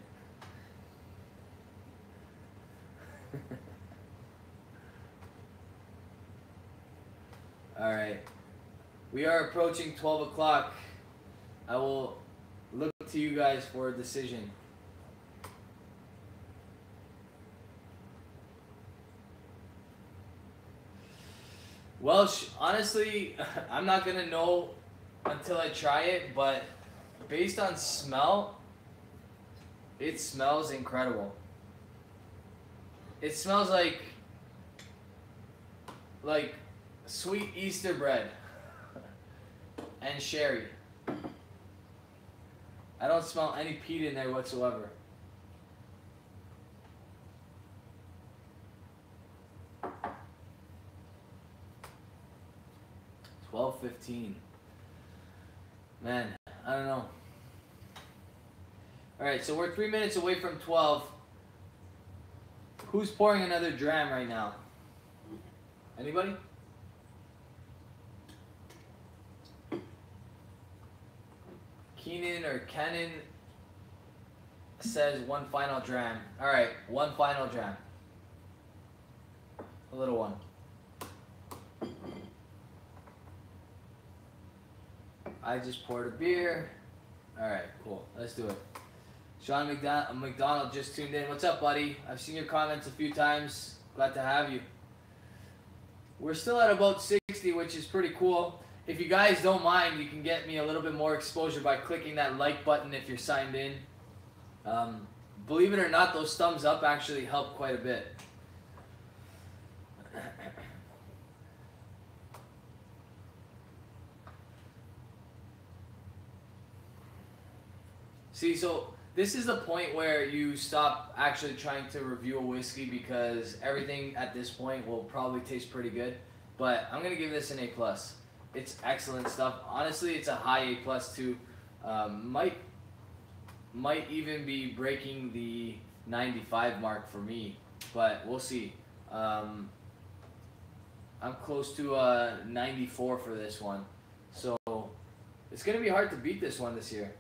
Alright. We are approaching 12 o'clock. I will look to you guys for a decision. Well, honestly, I'm not going to know until I try it, but based on smell, it smells incredible. It smells like sweet Easter bread and sherry. I don't smell any peat in there whatsoever. $12.15. Man, I don't know. Alright, so we're 3 minutes away from 12. Who's pouring another dram right now? Anybody? Keenan or Kenan says one final dram. Alright, one final dram. A little one. I just poured a beer. Alright, cool. Let's do it. Sean McDonald just tuned in. What's up, buddy? I've seen your comments a few times. Glad to have you. We're still at about 60, which is pretty cool. If you guys don't mind, you can get me a little bit more exposure by clicking that like button if you're signed in. Believe it or not, those thumbs up actually help quite a bit. See, so this is the point where you stop actually trying to review a whiskey because everything at this point will probably taste pretty good. But I'm going to give this an A+. It's excellent stuff. Honestly, it's a high A+ too. Might even be breaking the 95 mark for me, but we'll see. I'm close to 94 for this one. So it's going to be hard to beat this one this year.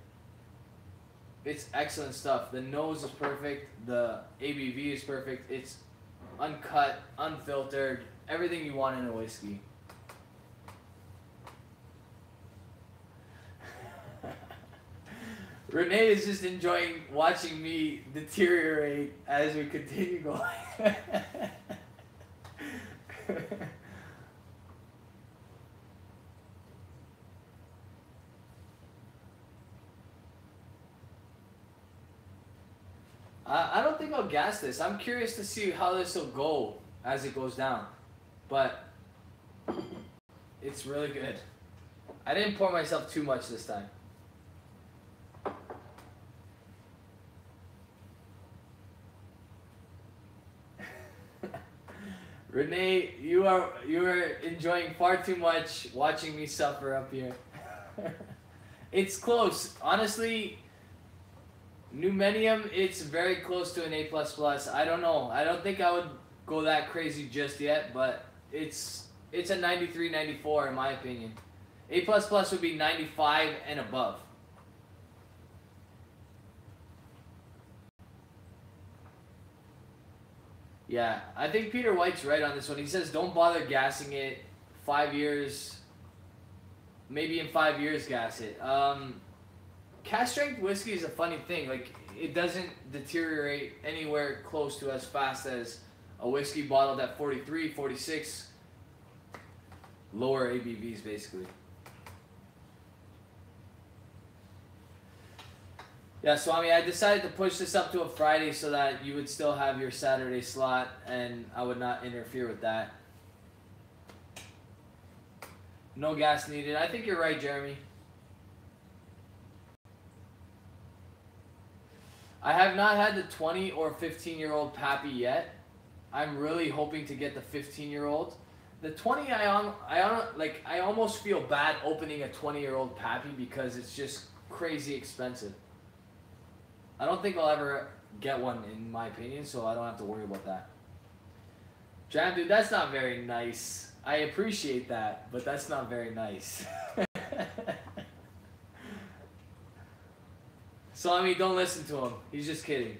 It's excellent stuff. The nose is perfect. The ABV is perfect. It's uncut, unfiltered, everything you want in a whiskey. Renee is just enjoying watching me deteriorate as we continue going. I don't think I'll gas this. I'm curious to see how this will go as it goes down. But it's really good. I didn't pour myself too much this time. Renee, you are enjoying far too much watching me suffer up here. It's close. Honestly, Numenium, it's very close to an A++. I don't know. I don't think I would go that crazy just yet, but it's a 93, 94 in my opinion. A++ would be 95 and above. Yeah, I think Peter White's right on this one. He says don't bother gassing it. 5 years, maybe in 5 years gas it. Cask strength whiskey is a funny thing. Like, it doesn't deteriorate anywhere close to as fast as a whiskey bottled at 43, 46. Lower ABVs, basically. Yeah, so I mean, I decided to push this up to a Friday so that you would still have your Saturday slot, and I would not interfere with that. No gas needed. I think you're right, Jeremy. I have not had the 20 or 15-year-old Pappy yet. I'm really hoping to get the 15-year-old. The 20, I almost feel bad opening a 20-year-old Pappy because it's just crazy expensive. I don't think I'll ever get one, in my opinion, so I don't have to worry about that. Jam, dude, that's not very nice. I appreciate that, but that's not very nice. So, I mean, don't listen to him. He's just kidding.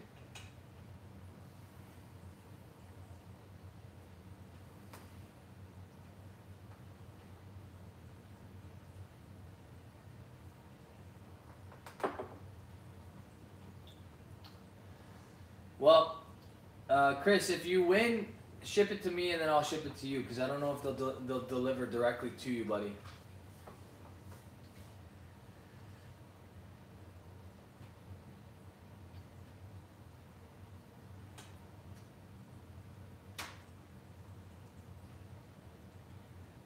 Well, Chris, if you win, ship it to me and then I'll ship it to you because I don't know if they'll deliver directly to you, buddy.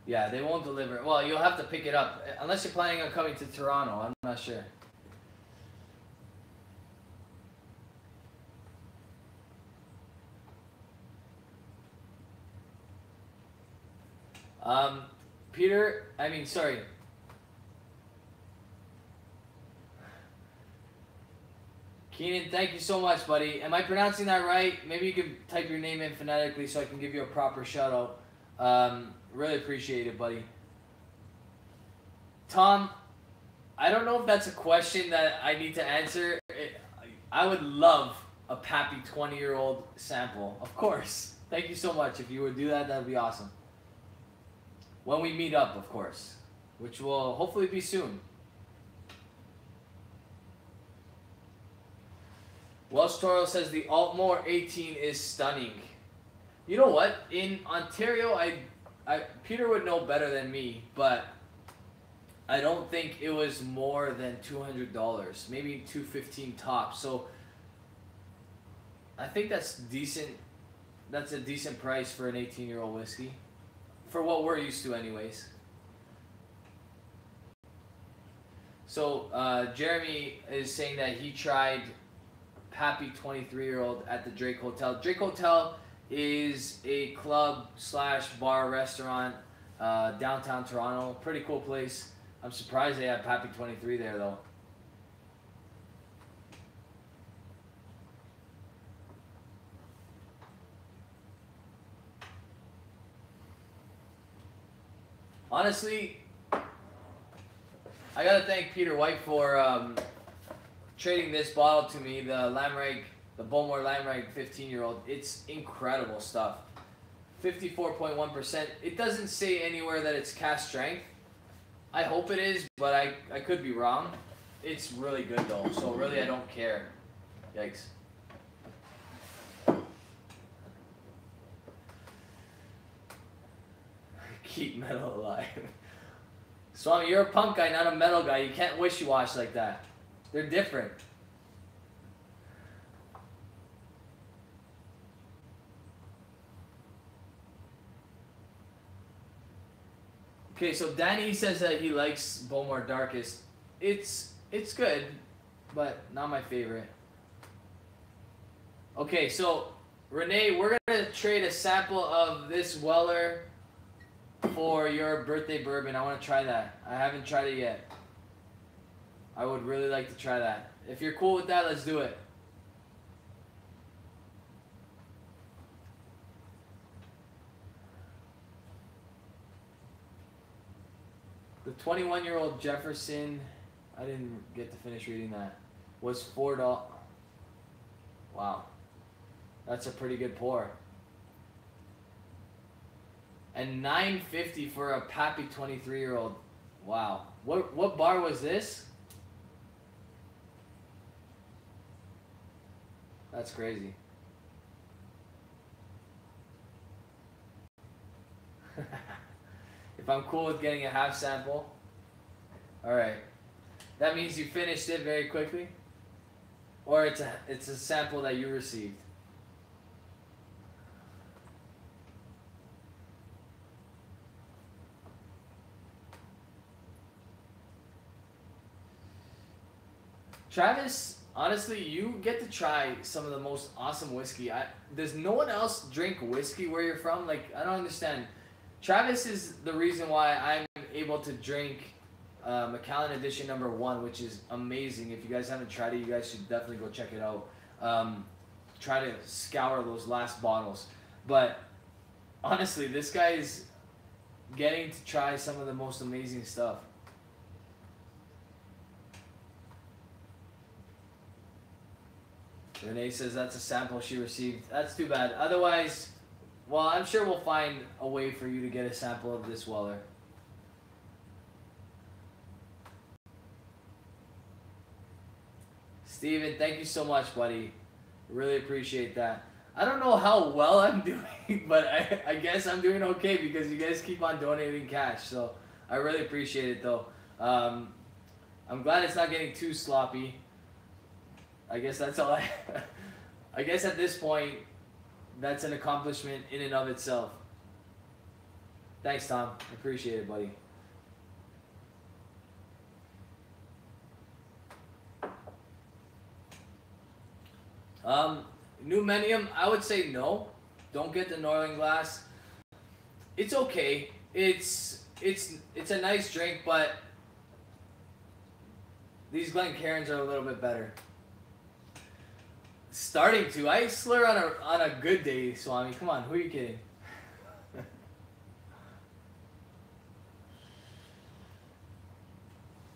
Yeah, they won't deliver. Well, you'll have to pick it up unless you're planning on coming to Toronto. I'm not sure. Peter, I mean, sorry. Keenan, thank you so much, buddy. Am I pronouncing that right? Maybe you can type your name in phonetically so I can give you a proper shout out. Really appreciate it, buddy. Tom, I don't know if that's a question that I need to answer. I would love a Pappy 20-year-old sample. Of course. Thank you so much. If you would do that, that would be awesome. When we meet up, of course, which will hopefully be soon. Welsh Toro says the Altmore 18 is stunning. You know what? In Ontario, Peter would know better than me, but I don't think it was more than $200, maybe $215 tops. So I think that's decent. That's a decent price for an 18-year-old whiskey. For what we're used to anyways. So Jeremy is saying that he tried Pappy 23-year-old at the Drake Hotel. Drake Hotel is a club / bar restaurant downtown Toronto. Pretty cool place. I'm surprised they have Pappy 23 there though. Honestly, I gotta thank Peter White for trading this bottle to me, the Lamrake, the Bowmore Lamrake 15-year-old. It's incredible stuff. 54.1%. It doesn't say anywhere that it's cask strength. I hope it is, but I could be wrong. It's really good though, so really I don't care. Yikes. Keep metal alive. Swami, you're a punk guy, not a metal guy. You can't wishy-wash like that. They're different. Okay, so Danny says that he likes Bowmore Darkest. It's good, but not my favorite. Okay, so Renee, we're gonna trade a sample of this Weller for your birthday bourbon. I want to try that. I haven't tried it yet. I would really like to try that. If you're cool with that, let's do it. The 21-year-old Jefferson, I didn't get to finish reading that, was $4. Wow. That's a pretty good pour. And $9.50 for a Pappy 23-year-old. Wow. What bar was this? That's crazy. If I'm cool with getting a half sample. Alright. That means you finished it very quickly? Or it's a sample that you received? Travis, honestly, you get to try some of the most awesome whiskey. Does no one else drink whiskey where you're from? Like, I don't understand. Travis is the reason why I'm able to drink Macallan Edition #1, which is amazing. If you guys haven't tried it, you guys should definitely go check it out. Try to scour those last bottles. But honestly, this guy is getting to try some of the most amazing stuff. Renee says that's a sample she received. That's too bad. Otherwise, well, I'm sure we'll find a way for you to get a sample of this Weller. Steven, thank you so much, buddy. Really appreciate that. I don't know how well I'm doing, but I guess I'm doing okay because you guys keep on donating cash. So I really appreciate it though. I'm glad it's not getting too sloppy. I guess that's all I guess at this point, that's an accomplishment in and of itself. Thanks, Tom. I appreciate it, buddy. New Millennium, I would say no. Don't get the Northern Glass. It's okay. It's a nice drink, but these Glencairns are a little bit better. Starting to. I slur on a good day, Swami. Come on, who are you kidding?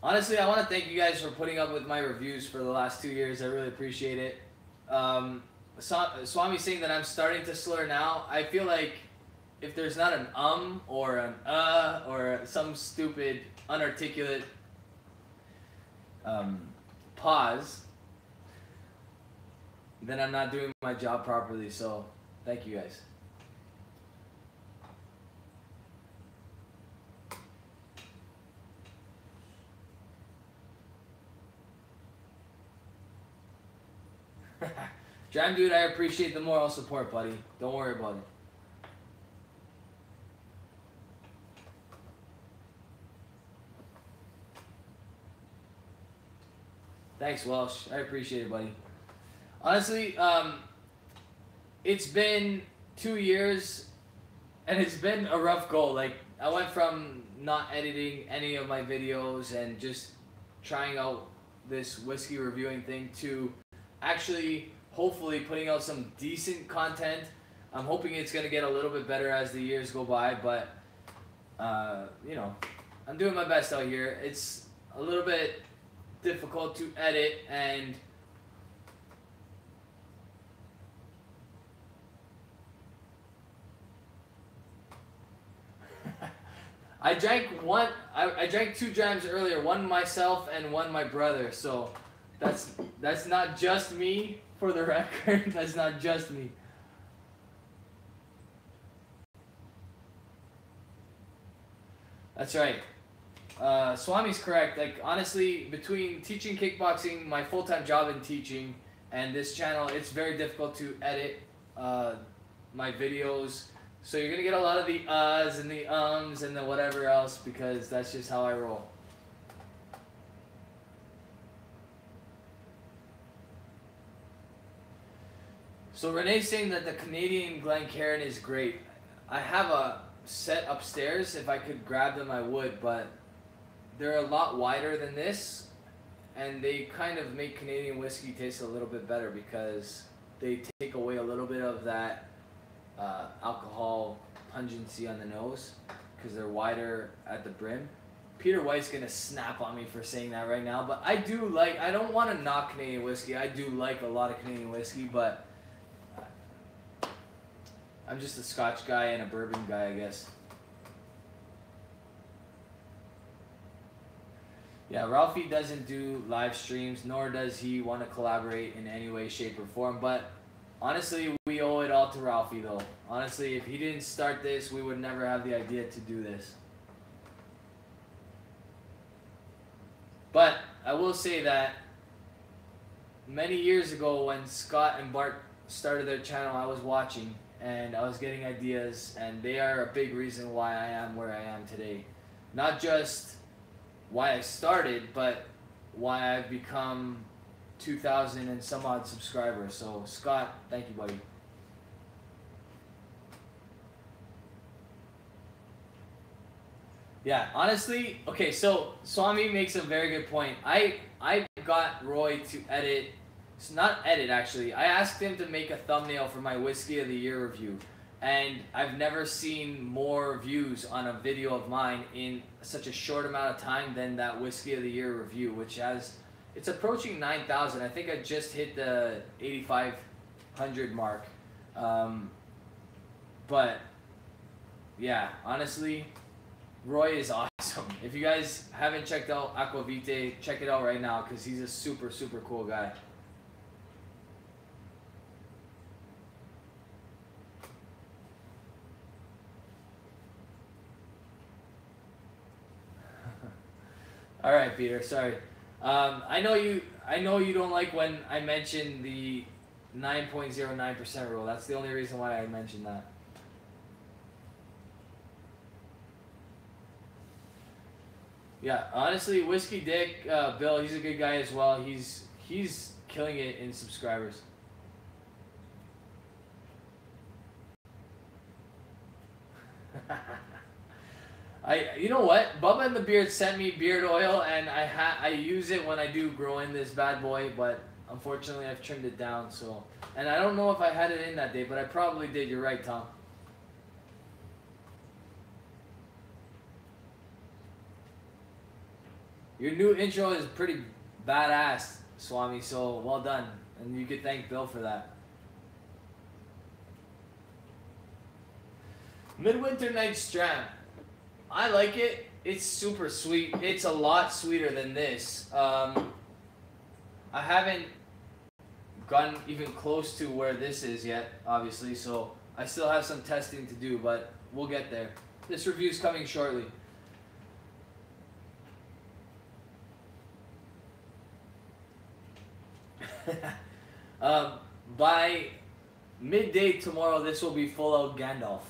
Honestly, I want to thank you guys for putting up with my reviews for the last 2 years. I really appreciate it. Swami saying that I'm starting to slur now. I feel like if there's not an or an or some stupid unarticulate pause, then I'm not doing my job properly. So thank you guys. Jam Dude, I appreciate the moral support, buddy. Don't worry about it. Thanks, Welsh. I appreciate it, buddy. Honestly, it's been 2 years, and it's been a rough go. Like, I went from not editing any of my videos and just trying out this whiskey reviewing thing to actually hopefully putting out some decent content. I'm hoping it's going to get a little bit better as the years go by, but you know, I'm doing my best out here. It's a little bit difficult to edit, and I drank 2 jams earlier, one myself and one my brother, so that's not just me, for the record. That's not just me. That's right. Swami's correct. Like, honestly, between teaching kickboxing, my full-time job in teaching, and this channel, it's very difficult to edit my videos. So you're gonna get a lot of the uhs and the ums and the whatever else, because that's just how I roll. So Renee's saying that the Canadian Glencairn is great. I have a set upstairs. If I could grab them, I would, but they're a lot wider than this, and they kind of make Canadian whiskey taste a little bit better because they take away a little bit of that alcohol pungency on the nose because they're wider at the brim. Peter White's gonna snap on me for saying that right now, but I do like, I don't want to knock Canadian whiskey. I do like a lot of Canadian whiskey, but I'm just a Scotch guy and a bourbon guy, I guess. Yeah, Ralphie doesn't do live streams, nor does he want to collaborate in any way, shape, or form. But honestly, we owe it all to Ralphie, though. Honestly, if he didn't start this, we would never have the idea to do this. But I will say that many years ago when Scott and Bart started their channel, I was watching and I was getting ideas, and they are a big reason why I am where I am today. Not just why I started, but why I've become 2,000 and some odd subscribers. So Scott, thank you, buddy. Yeah, honestly, okay, so Swami makes a very good point. I got Roy to edit, it's not edit actually, I asked him to make a thumbnail for my Whiskey of the Year review, and I've never seen more views on a video of mine in such a short amount of time than that Whiskey of the Year review, which has, it's approaching 9,000. I think I just hit the 8,500 mark. But yeah, honestly, Roy is awesome. If you guys haven't checked out Aquavite, check it out right now because he's a super, super cool guy. All right, Peter. Sorry. I know you. I know you don't like when I mention the 9.09% rule. That's the only reason why I mentioned that. Yeah, honestly, Whiskey Dick, Bill, he's a good guy as well. He's killing it in subscribers. You know what? Bubba and the Beard sent me beard oil, and I use it when I do grow in this bad boy, but unfortunately I've trimmed it down. So, and I don't know if I had it in that day, but I probably did. You're right, Tom. Your new intro is pretty badass, Swami. So well done, and you could thank Bill for that. Midwinter Night's Dram. I like it. It's super sweet. It's a lot sweeter than this. I haven't gotten even close to where this is yet, obviously, so I still have some testing to do, but we'll get there. This review's coming shortly. By midday tomorrow, this will be full out Gandalf.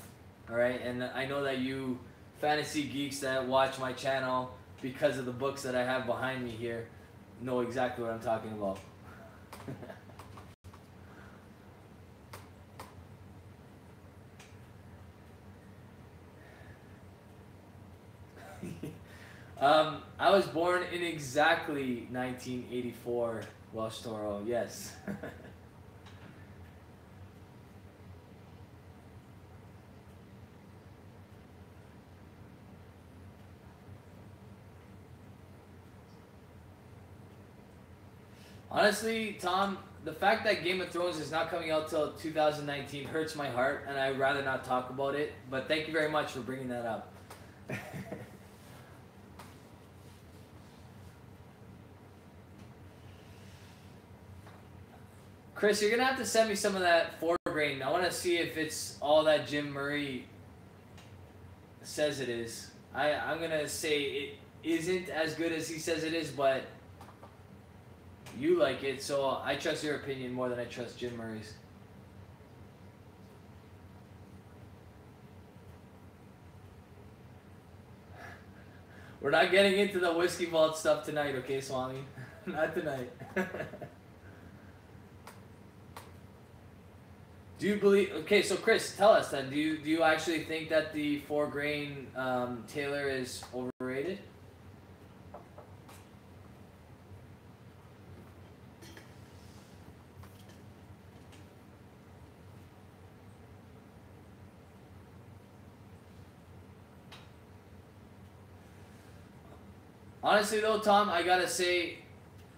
All right, and I know that you fantasy geeks that watch my channel because of the books that I have behind me here know exactly what I'm talking about. I was born in exactly 1984, Welsh Toro, yes. Honestly, Tom, the fact that Game of Thrones is not coming out till 2019 hurts my heart, and I'd rather not talk about it, but thank you very much for bringing that up. Chris, you're going to have to send me some of that 4-grain. I want to see if it's all that Jim Murray says it is. I'm going to say it isn't as good as he says it is, but you like it, so I trust your opinion more than I trust Jim Murray's. We're not getting into the Whiskey Vault stuff tonight, okay, Swami? Not tonight. Do you believe... Okay, so Chris, tell us then. Do you actually think that the 4-grain Taylor is overrated? Honestly though, Tom, I gotta say,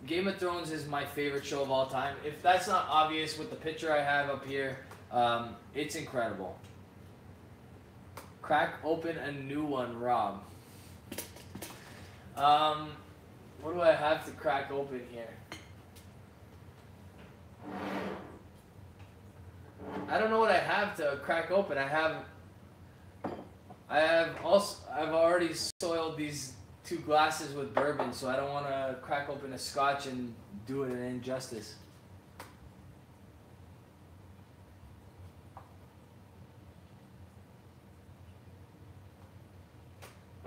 Game of Thrones is my favorite show of all time. If that's not obvious with the picture I have up here, it's incredible. Crack open a new one, Rob. What do I have to crack open here? I don't know what I have to crack open. I've already soiled these 2 glasses with bourbon, so I don't want to crack open a scotch and do it an injustice.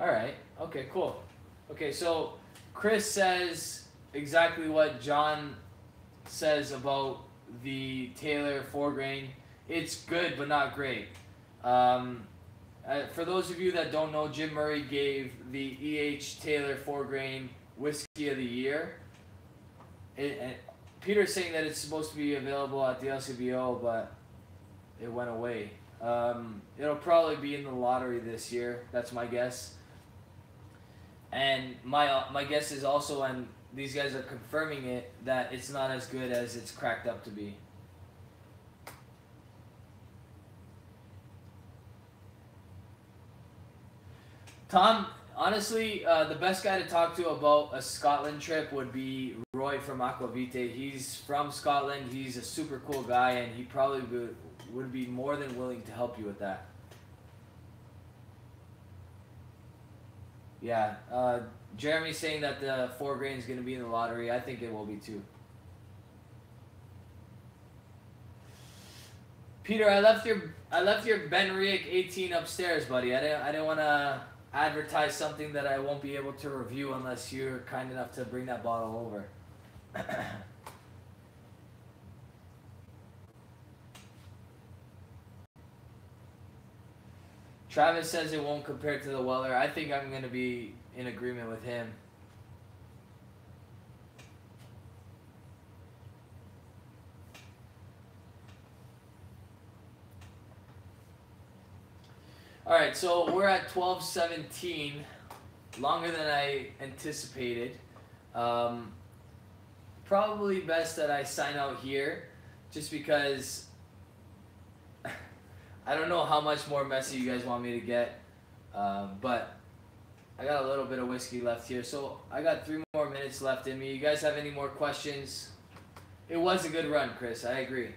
Alright, okay, cool. Okay, so Chris says exactly what John says about the Taylor 4-grain. It's good, but not great. For those of you that don't know, Jim Murray gave the E.H. Taylor 4-grain Whiskey of the Year. Peter's saying that it's supposed to be available at the LCBO, but it went away. It'll probably be in the lottery this year. That's my guess. And my guess is also, and these guys are confirming it, that it's not as good as it's cracked up to be. Tom, honestly, the best guy to talk to about a Scotland trip would be Roy from Aquavite. He's from Scotland. He's a super cool guy, and he probably would be more than willing to help you with that. Yeah. Jeremy's saying that the 4 grain is going to be in the lottery. I think it will be too. Peter, I left your Ben Riek 18 upstairs, buddy. I didn't want to advertise something that I won't be able to review unless you're kind enough to bring that bottle over. Travis says it won't compare to the Weller. I think I'm going to be in agreement with him. All right, so we're at 12:17, longer than I anticipated. Probably best that I sign out here, just because I don't know how much more messy you guys want me to get, but I got a little bit of whiskey left here, so I got 3 more minutes left in me. You guys have any more questions? It was a good run, Chris. I agree.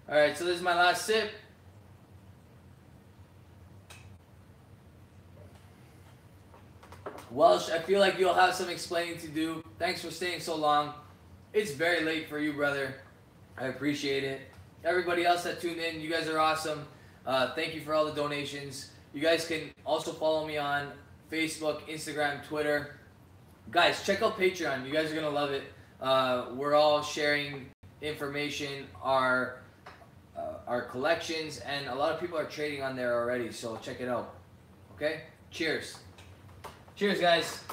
All right. So this is my last sip. Welsh, I feel like you'll have some explaining to do. Thanks for staying so long. It's very late for you, brother. I appreciate it. Everybody else that tuned in, you guys are awesome. Thank you for all the donations. You guys can also follow me on Facebook, Instagram, Twitter. Guys, check out Patreon. You guys are going to love it. We're all sharing information, our collections, and a lot of people are trading on there already, so check it out. Okay? Cheers. Cheers, guys.